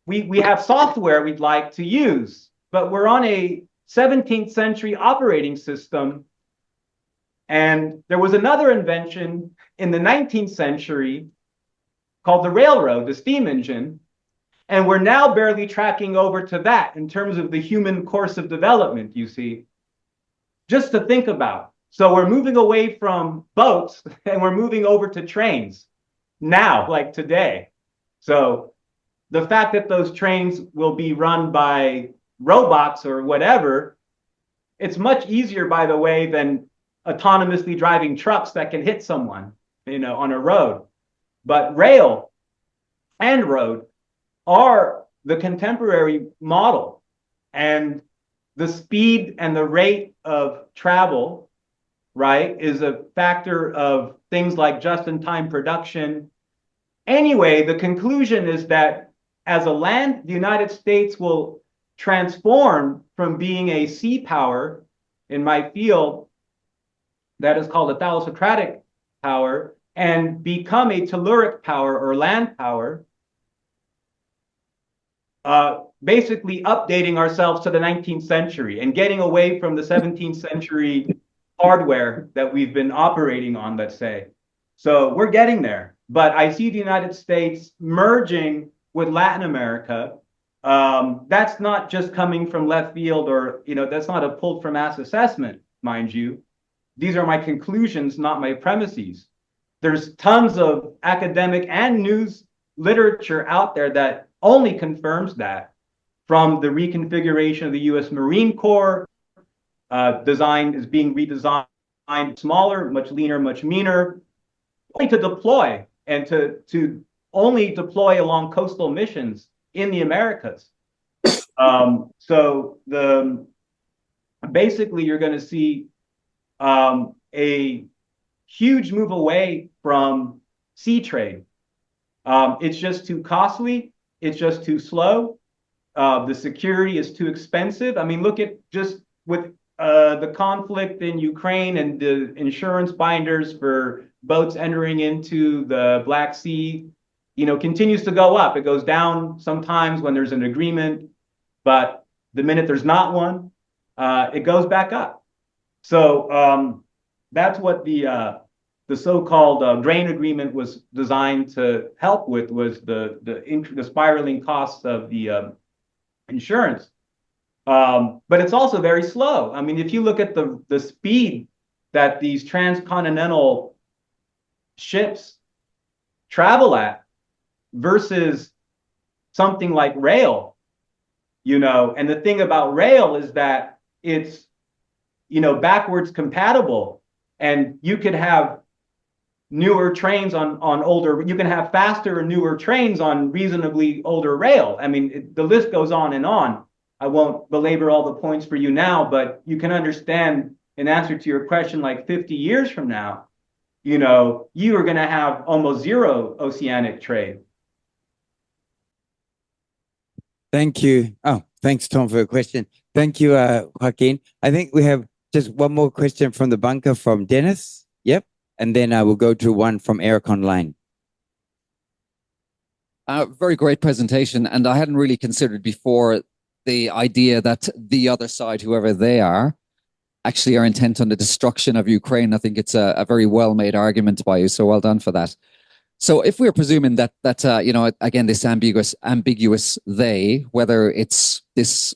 we have software we'd like to use, but we're on a 17th century operating system. And there was another invention in the 19th century called the railroad, the steam engine. And we're now barely tracking over to that in terms of the human course of development, you see, just to think about. So we're moving away from boats and we're moving over to trains now, like today. So the fact that those trains will be run by robots or whatever, it's much easier, by the way, than autonomously driving trucks that can hit someone, on a road. But rail and road are the contemporary model, and the speed and the rate of travel, right, is a factor of things like just-in-time production. Anyway, the conclusion is that as a land, the United States will transform from being a sea power in my field that is called a thalassocratic power and become a telluric power or land power, basically updating ourselves to the 19th century and getting away from the 17th century hardware that we've been operating on, let's say. So we're getting there. But I see the United States merging with Latin America. That's not just coming from left field, or, that's not a pulled from ass assessment, mind you. These are my conclusions, not my premises. There's tons of academic and news literature out there that only confirms that, from the reconfiguration of the US Marine Corps, design is being redesigned, smaller, much leaner, much meaner, only to deploy and to only deploy along coastal missions in the Americas. So basically you're going to see a huge move away from sea trade. It's just too costly. It's just too slow. The security is too expensive. I mean, look at just with the conflict in Ukraine and the insurance binders for boats entering into the Black Sea, continues to go up. It goes down sometimes when there's an agreement, but the minute there's not one, it goes back up. So that's what the so-called grain agreement was designed to help with, was the spiraling costs of the insurance. But it's also very slow. I mean, if you look at the speed that these transcontinental ships travel at versus something like rail, and the thing about rail is that it's, backwards compatible, and you could have newer trains on older, you can have faster and newer trains on reasonably older rail. I mean, the list goes on and on. I won't belabor all the points for you now, but you can understand, in answer to your question, like 50 years from now, you are going to have almost zero oceanic trade.
Thank you. Oh, thanks, Tom, for the question. Thank you, Joaquin. I think we have just one more question from the bunker from Dennis. Yep. And then I will go to one from Eric online.
Very great presentation. And I hadn't really considered before the idea that the other side, whoever they are, actually are intent on the destruction of Ukraine. I think it's a very well-made argument by you. So well done for that. So if we're presuming that again, this ambiguous they, whether it's this,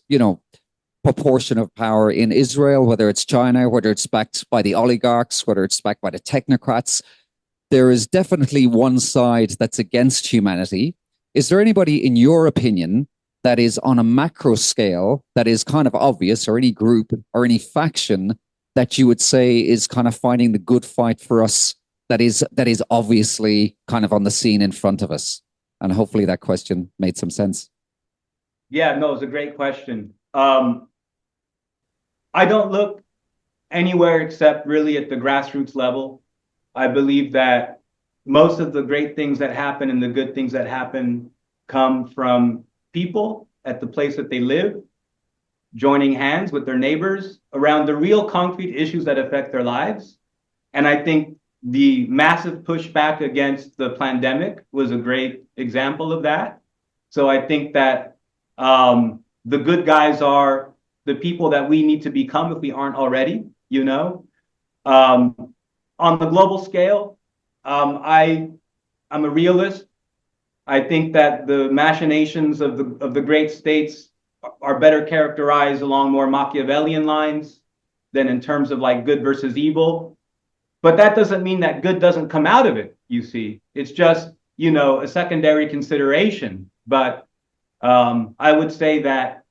proportion of power in Israel, whether it's China, whether it's backed by the oligarchs, whether it's backed by the technocrats, there is definitely one side that's against humanity. Is there anybody, in your opinion, that is on a macro scale that is kind of obvious, or any group or any faction that you would say is kind of fighting the good fight for us, that is obviously kind of on the scene in front of us? And hopefully that question made some sense.
Yeah, no, it's a great question. I don't look anywhere except really at the grassroots level. I believe that most of the great things that happen and the good things that happen come from people at the place that they live, joining hands with their neighbors around the real concrete issues that affect their lives. And I think the massive pushback against the pandemic was a great example of that. So I think that the good guys are the people that we need to become if we aren't already, you know. On the global scale, I'm a realist. I think that the machinations of the great states are better characterized along more Machiavellian lines than in terms of like good versus evil. But that doesn't mean that good doesn't come out of it, you see. It's just, you know, a secondary consideration. But I would say that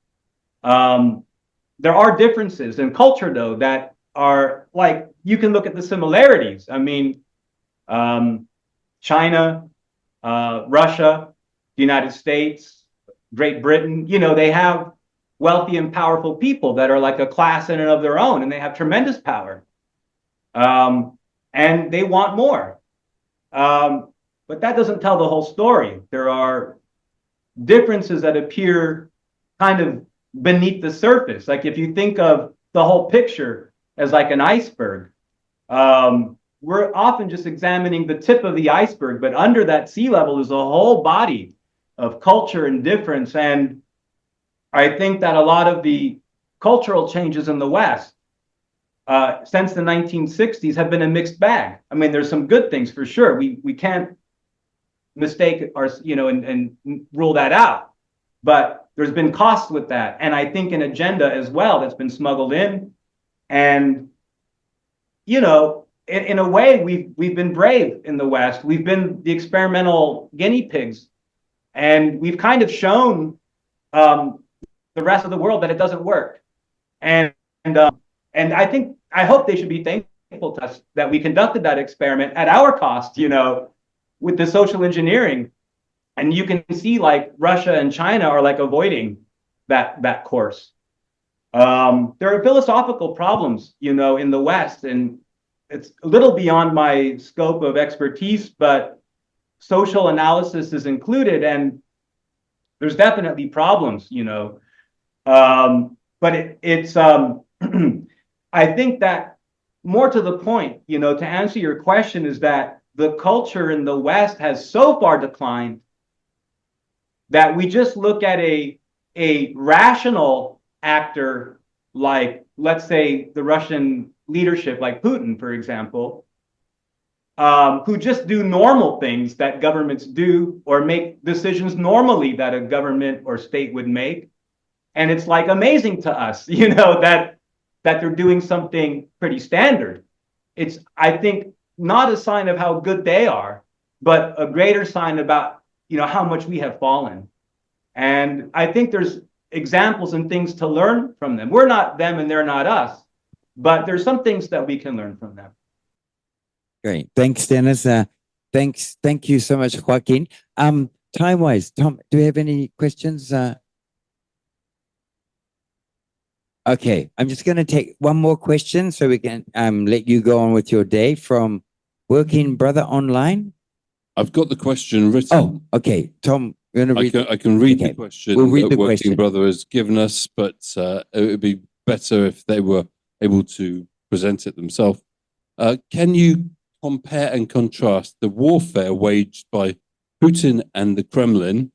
there are differences in culture, though, that are like, you can look at the similarities. I mean, China, Russia, the United States, Great Britain, you know, they have wealthy and powerful people that are like a class in and of their own, and they have tremendous power. And they want more. But that doesn't tell the whole story. There are differences that appear kind of beneath the surface. Like if you think of the whole picture as like an iceberg, we're often just examining the tip of the iceberg, but under that sea level is a whole body of culture and difference. And I think that a lot of the cultural changes in the West since the 1960s have been a mixed bag. I mean, there's some good things for sure. We can't mistake our, you know, and rule that out. But there's been costs with that. And I think an agenda as well that's been smuggled in. And, you know, in a way, we've been brave in the West. We've been the experimental guinea pigs. And we've kind of shown the rest of the world that it doesn't work. And I hope they should be thankful to us that we conducted that experiment at our cost, you know, with the social engineering. And you can see like Russia and China are like avoiding that course. There are philosophical problems, you know, in the West, and it's a little beyond my scope of expertise, but social analysis is included, and there's definitely problems, you know. But it's I think that more to the point, you know, to answer your question, is that the culture in the West has so far declined that we just look at a rational actor like, let's say, the Russian leadership, like Putin, for example, who just do normal things that governments do or make decisions normally that a government or state would make. And it's like amazing to us, you know, that they're doing something pretty standard. It's, I think, not a sign of how good they are, but a greater sign about, you know, how much we have fallen. And I think there's examples and things to learn from them. We're not them and they're not us, but there's some things that we can learn from them.
Great. Thanks, Dennis. Thank you so much, Joaquin. Time-wise, Tom, do you have any questions? Okay, I'm just going to take one more question so we can let you go on with your day from Working Brother Online.
I've got the question written.
Oh, okay. Tom, you're going to read.
I can read
Okay,
the question
we'll read
that
the
Working
question.
Brother has given us, but it would be better if they were able to present it themselves. Can you compare and contrast the warfare waged by Putin and the Kremlin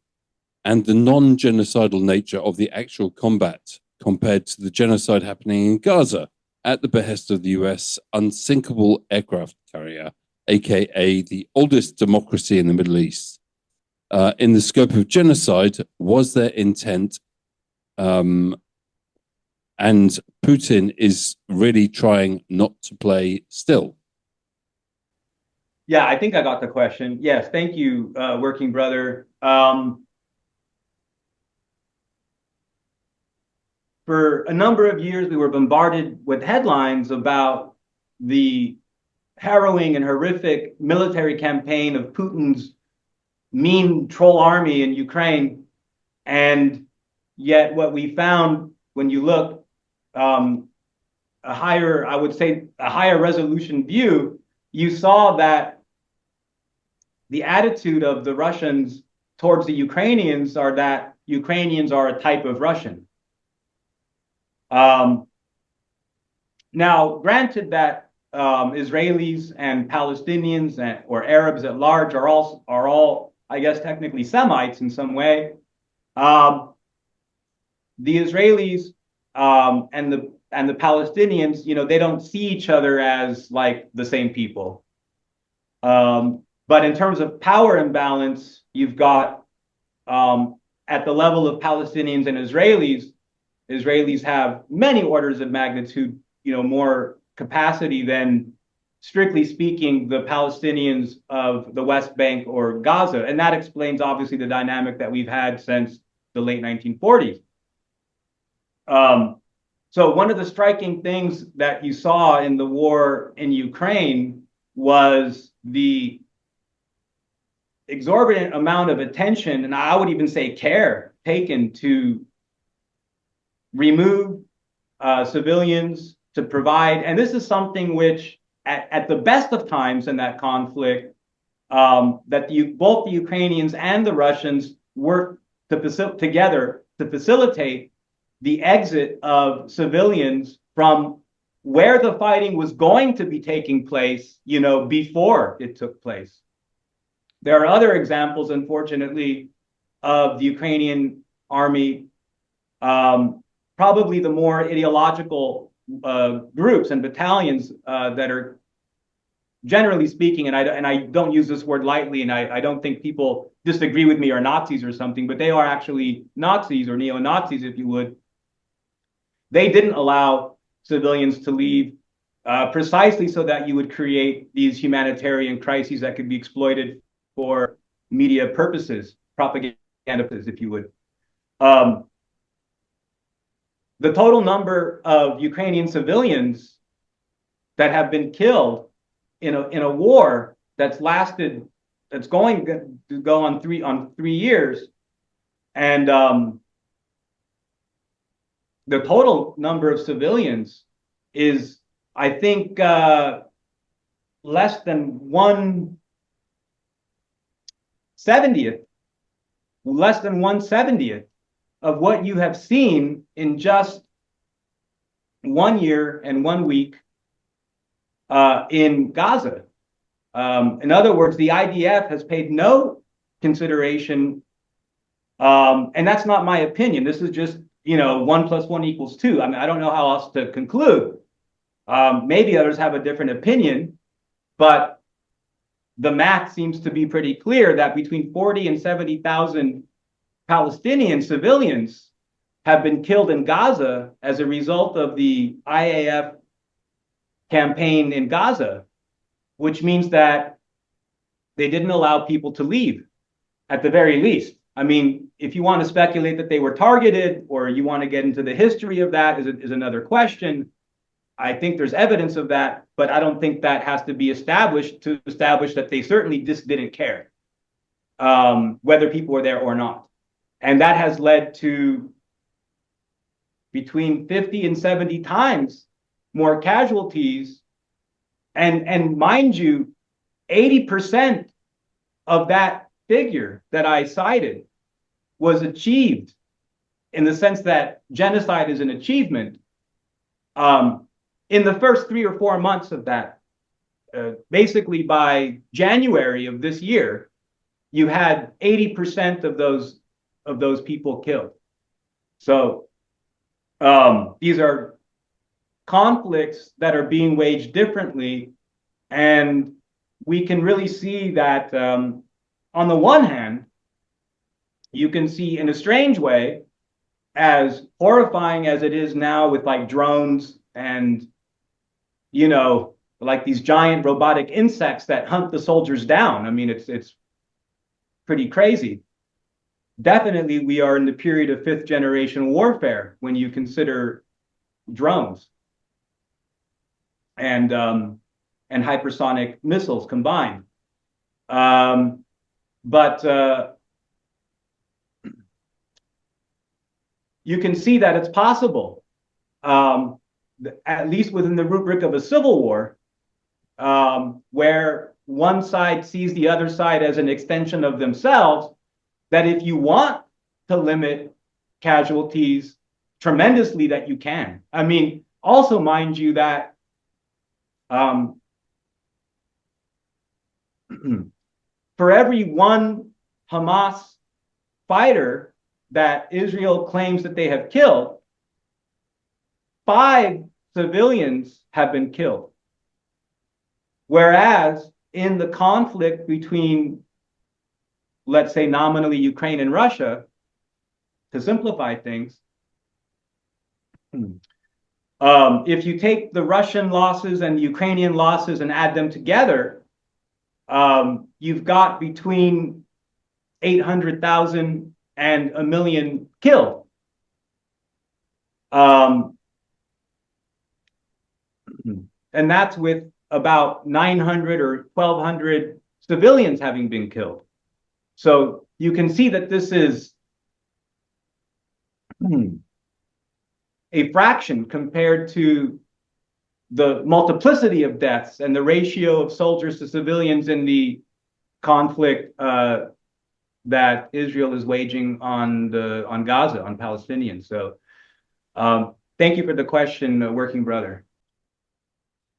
and the non-genocidal nature of the actual combat compared to the genocide happening in Gaza at the behest of the US unsinkable aircraft carrier, aka the oldest democracy in the Middle East? In the scope of genocide, was their intent, and Putin is really trying not to play still?
Yeah, I think I got the question. Yes, thank you, Working Brother. For a number of years, we were bombarded with headlines about the harrowing and horrific military campaign of Putin's mean troll army in Ukraine. And yet what we found when you look a higher, I would say, a higher resolution view, you saw that the attitude of the Russians towards the Ukrainians are that Ukrainians are a type of Russian. Now, granted that Israelis and Palestinians or Arabs at large are all, I guess, technically Semites in some way. The Israelis and the Palestinians, they don't see each other as like the same people. But in terms of power imbalance, you've got at the level of Palestinians and Israelis have many orders of magnitude, more capacity than, strictly speaking, the Palestinians of the West Bank or Gaza. And that explains, obviously, the dynamic that we've had since the late 1940s. So one of the striking things that you saw in the war in Ukraine was the exorbitant amount of attention, and I would even say care, taken to remove civilians, to provide, and this is something which at the best of times in that conflict, that both the Ukrainians and the Russians worked together to facilitate the exit of civilians from where the fighting was going to be taking place, before it took place. There are other examples, unfortunately, of the Ukrainian army, probably the more ideological groups and battalions that are, generally speaking, and I don't use this word lightly, and I don't think people disagree with me, are Nazis or something, but they are actually Nazis or neo-Nazis, if you would. They didn't allow civilians to leave precisely so that you would create these humanitarian crises that could be exploited for media purposes, propaganda purposes, if you would. The total number of Ukrainian civilians that have been killed in a war that's going to go on 3 years, and the total number of civilians is, I think, less than 1/70th of what you have seen in just 1 year and 1 week in Gaza. In other words, the IDF has paid no consideration, and that's not my opinion. This is just 1 + 1 = 2. I mean, I don't know how else to conclude. Maybe others have a different opinion, but the math seems to be pretty clear that between 40 and 70,000 Palestinian civilians have been killed in Gaza as a result of the IAF campaign in Gaza, which means that they didn't allow people to leave, at the very least. I mean, if you want to speculate that they were targeted, or you want to get into the history of that, is another question. I think there's evidence of that, but I don't think that has to be established to establish that they certainly just didn't care whether people were there or not. And that has led to between 50 and 70 times more casualties. And mind you, 80% of that figure that I cited was achieved, in the sense that genocide is an achievement, in the first 3 or 4 months of that. Basically, by January of this year, you had 80% of those people killed. So these are conflicts that are being waged differently, and we can really see that on the one hand, you can see, in a strange way, as horrifying as it is now with like drones and like these giant robotic insects that hunt the soldiers down. I mean, it's pretty crazy. Definitely, we are in the period of 5th generation warfare when you consider drones and hypersonic missiles combined. But you can see that it's possible, at least within the rubric of a civil war, where one side sees the other side as an extension of themselves, that if you want to limit casualties tremendously, that you can. I mean, also mind you that Um, for every one Hamas fighter that Israel claims that they have killed, 5 civilians have been killed. Whereas in the conflict between, let's say, nominally Ukraine and Russia, to simplify things, if you take the Russian losses and the Ukrainian losses and add them together, you've got between 800,000 and 1 million killed. And that's with about 900 or 1,200 civilians having been killed. So you can see that this is a fraction compared to the multiplicity of deaths and the ratio of soldiers to civilians in the conflict that Israel is waging on Gaza, on Palestinians. So thank you for the question, Working Brother.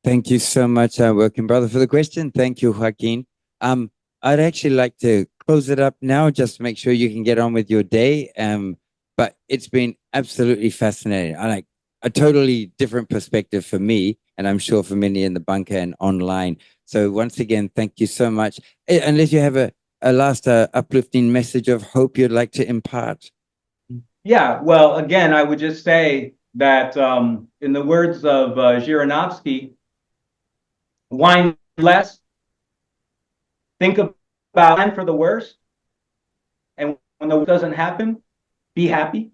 Thank you so much, Working Brother, for the question. Thank you, Joaquin. I'd actually like to close it up now, just to make sure you can get on with your day. But it's been absolutely fascinating. I like a totally different perspective for me, and I'm sure for many in the bunker and online. So once again, thank you so much. Unless you have a last uplifting message of hope you'd like to impart.
Yeah, well, again, I would just say that in the words of Zhirinovsky, whine less, think about plan for the worst, and when the worst doesn't happen, be happy.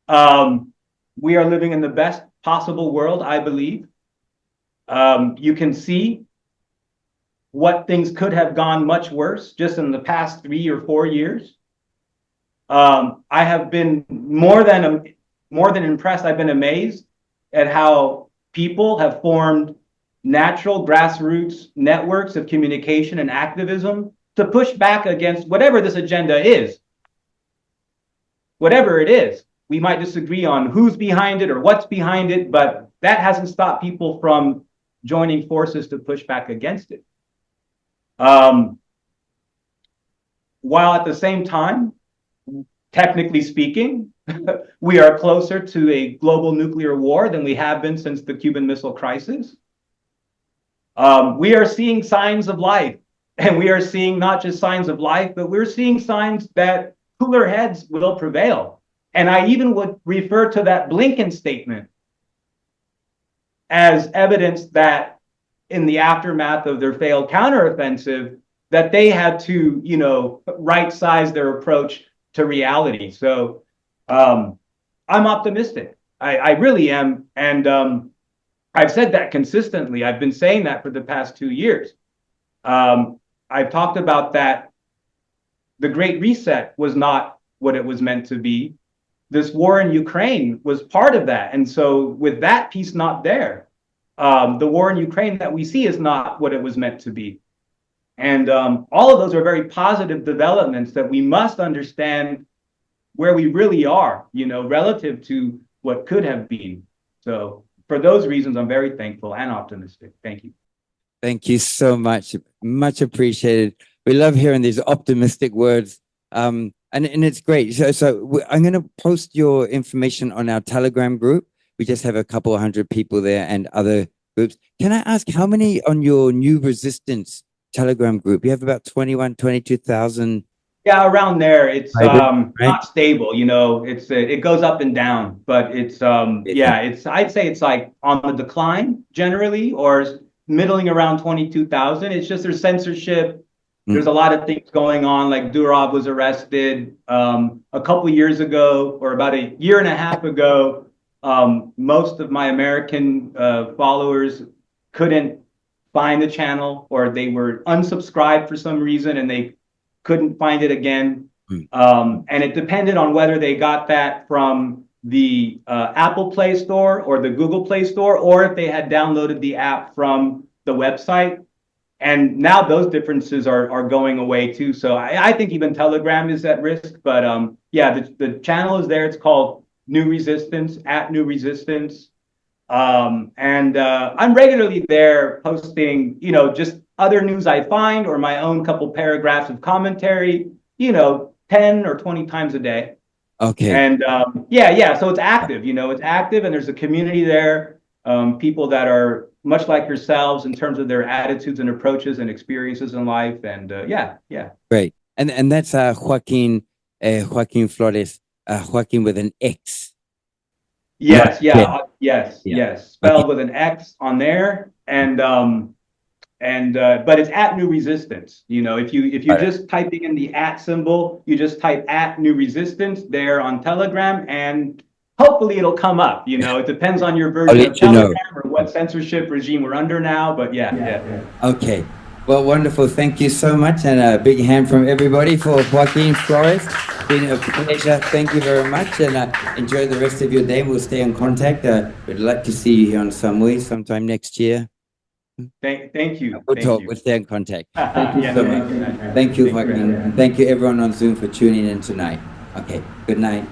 We are living in the best possible world, I believe. You can see what things could have gone much worse just in the past 3 or 4 years. I have been more than impressed. I've been amazed at how people have formed natural grassroots networks of communication and activism to push back against whatever this agenda is. Whatever it is, we might disagree on who's behind it or what's behind it, but that hasn't stopped people from joining forces to push back against it. While at the same time, technically speaking, we are closer to a global nuclear war than we have been since the Cuban Missile Crisis. We are seeing signs of life, and we are seeing not just signs of life, but we're seeing signs that cooler heads will prevail. And I even would refer to that Blinken statement as evidence that in the aftermath of their failed counteroffensive, that they had to, right-size their approach to reality. So I'm optimistic. I really am. And I've said that consistently. I've been saying that for the past 2 years. I've talked about that the Great Reset was not what it was meant to be. This war in Ukraine was part of that. And so with that piece not there, the war in Ukraine that we see is not what it was meant to be. And all of those are very positive developments that we must understand where we really are, relative to what could have been. So for those reasons, I'm very thankful and optimistic. Thank you.
Thank you so much. Much appreciated. We love hearing these optimistic words. And it's great. So I'm going to post your information on our Telegram group. We just have a couple 100 people there and other groups. Can I ask how many on your New Resistance Telegram group? You have about 22,000.
Yeah, around there. It's
right?
not stable, it goes up and down, but it's I'd say it's like on the decline generally, or middling around 22,000. It's just there's censorship. There's a lot of things going on, like Durov was arrested a couple years ago, or about a year and a half ago. Most of my American followers couldn't find the channel, or they were unsubscribed for some reason and they couldn't find it again. And it depended on whether they got that from the Apple Play Store or the Google Play Store, or if they had downloaded the app from the website. And now those differences are going away too. So I think even Telegram is at risk. But the channel is there. It's called New Resistance, @New Resistance. I'm regularly there posting, just other news I find or my own couple paragraphs of commentary, 10 or 20 times a day.
Okay.
And yeah. So it's active, it's active, and there's a community there, people that are much like yourselves in terms of their attitudes and approaches and experiences in life. And yeah.
Great. And that's Joaquin Flores, Joaquin with an X.
Yes,
Yeah.
yes. Spelled with an X on there. But it's at New Resistance. If you just typing in the at symbol, you just type at New Resistance there on Telegram, and hopefully it'll come up. It depends on your version of Telegram or what censorship regime we're under now. But yeah.
Okay. Well, wonderful. Thank you so much, and a big hand from everybody for Joaquin Flores. It's been a pleasure. Thank you very much, and enjoy the rest of your day. We'll stay in contact. We'd like to see you here on Samui sometime next year.
Thank you.
We'll stay in contact. Thank you so much. Thank you, Joaquin. And thank you everyone on Zoom for tuning in tonight. Okay, good night.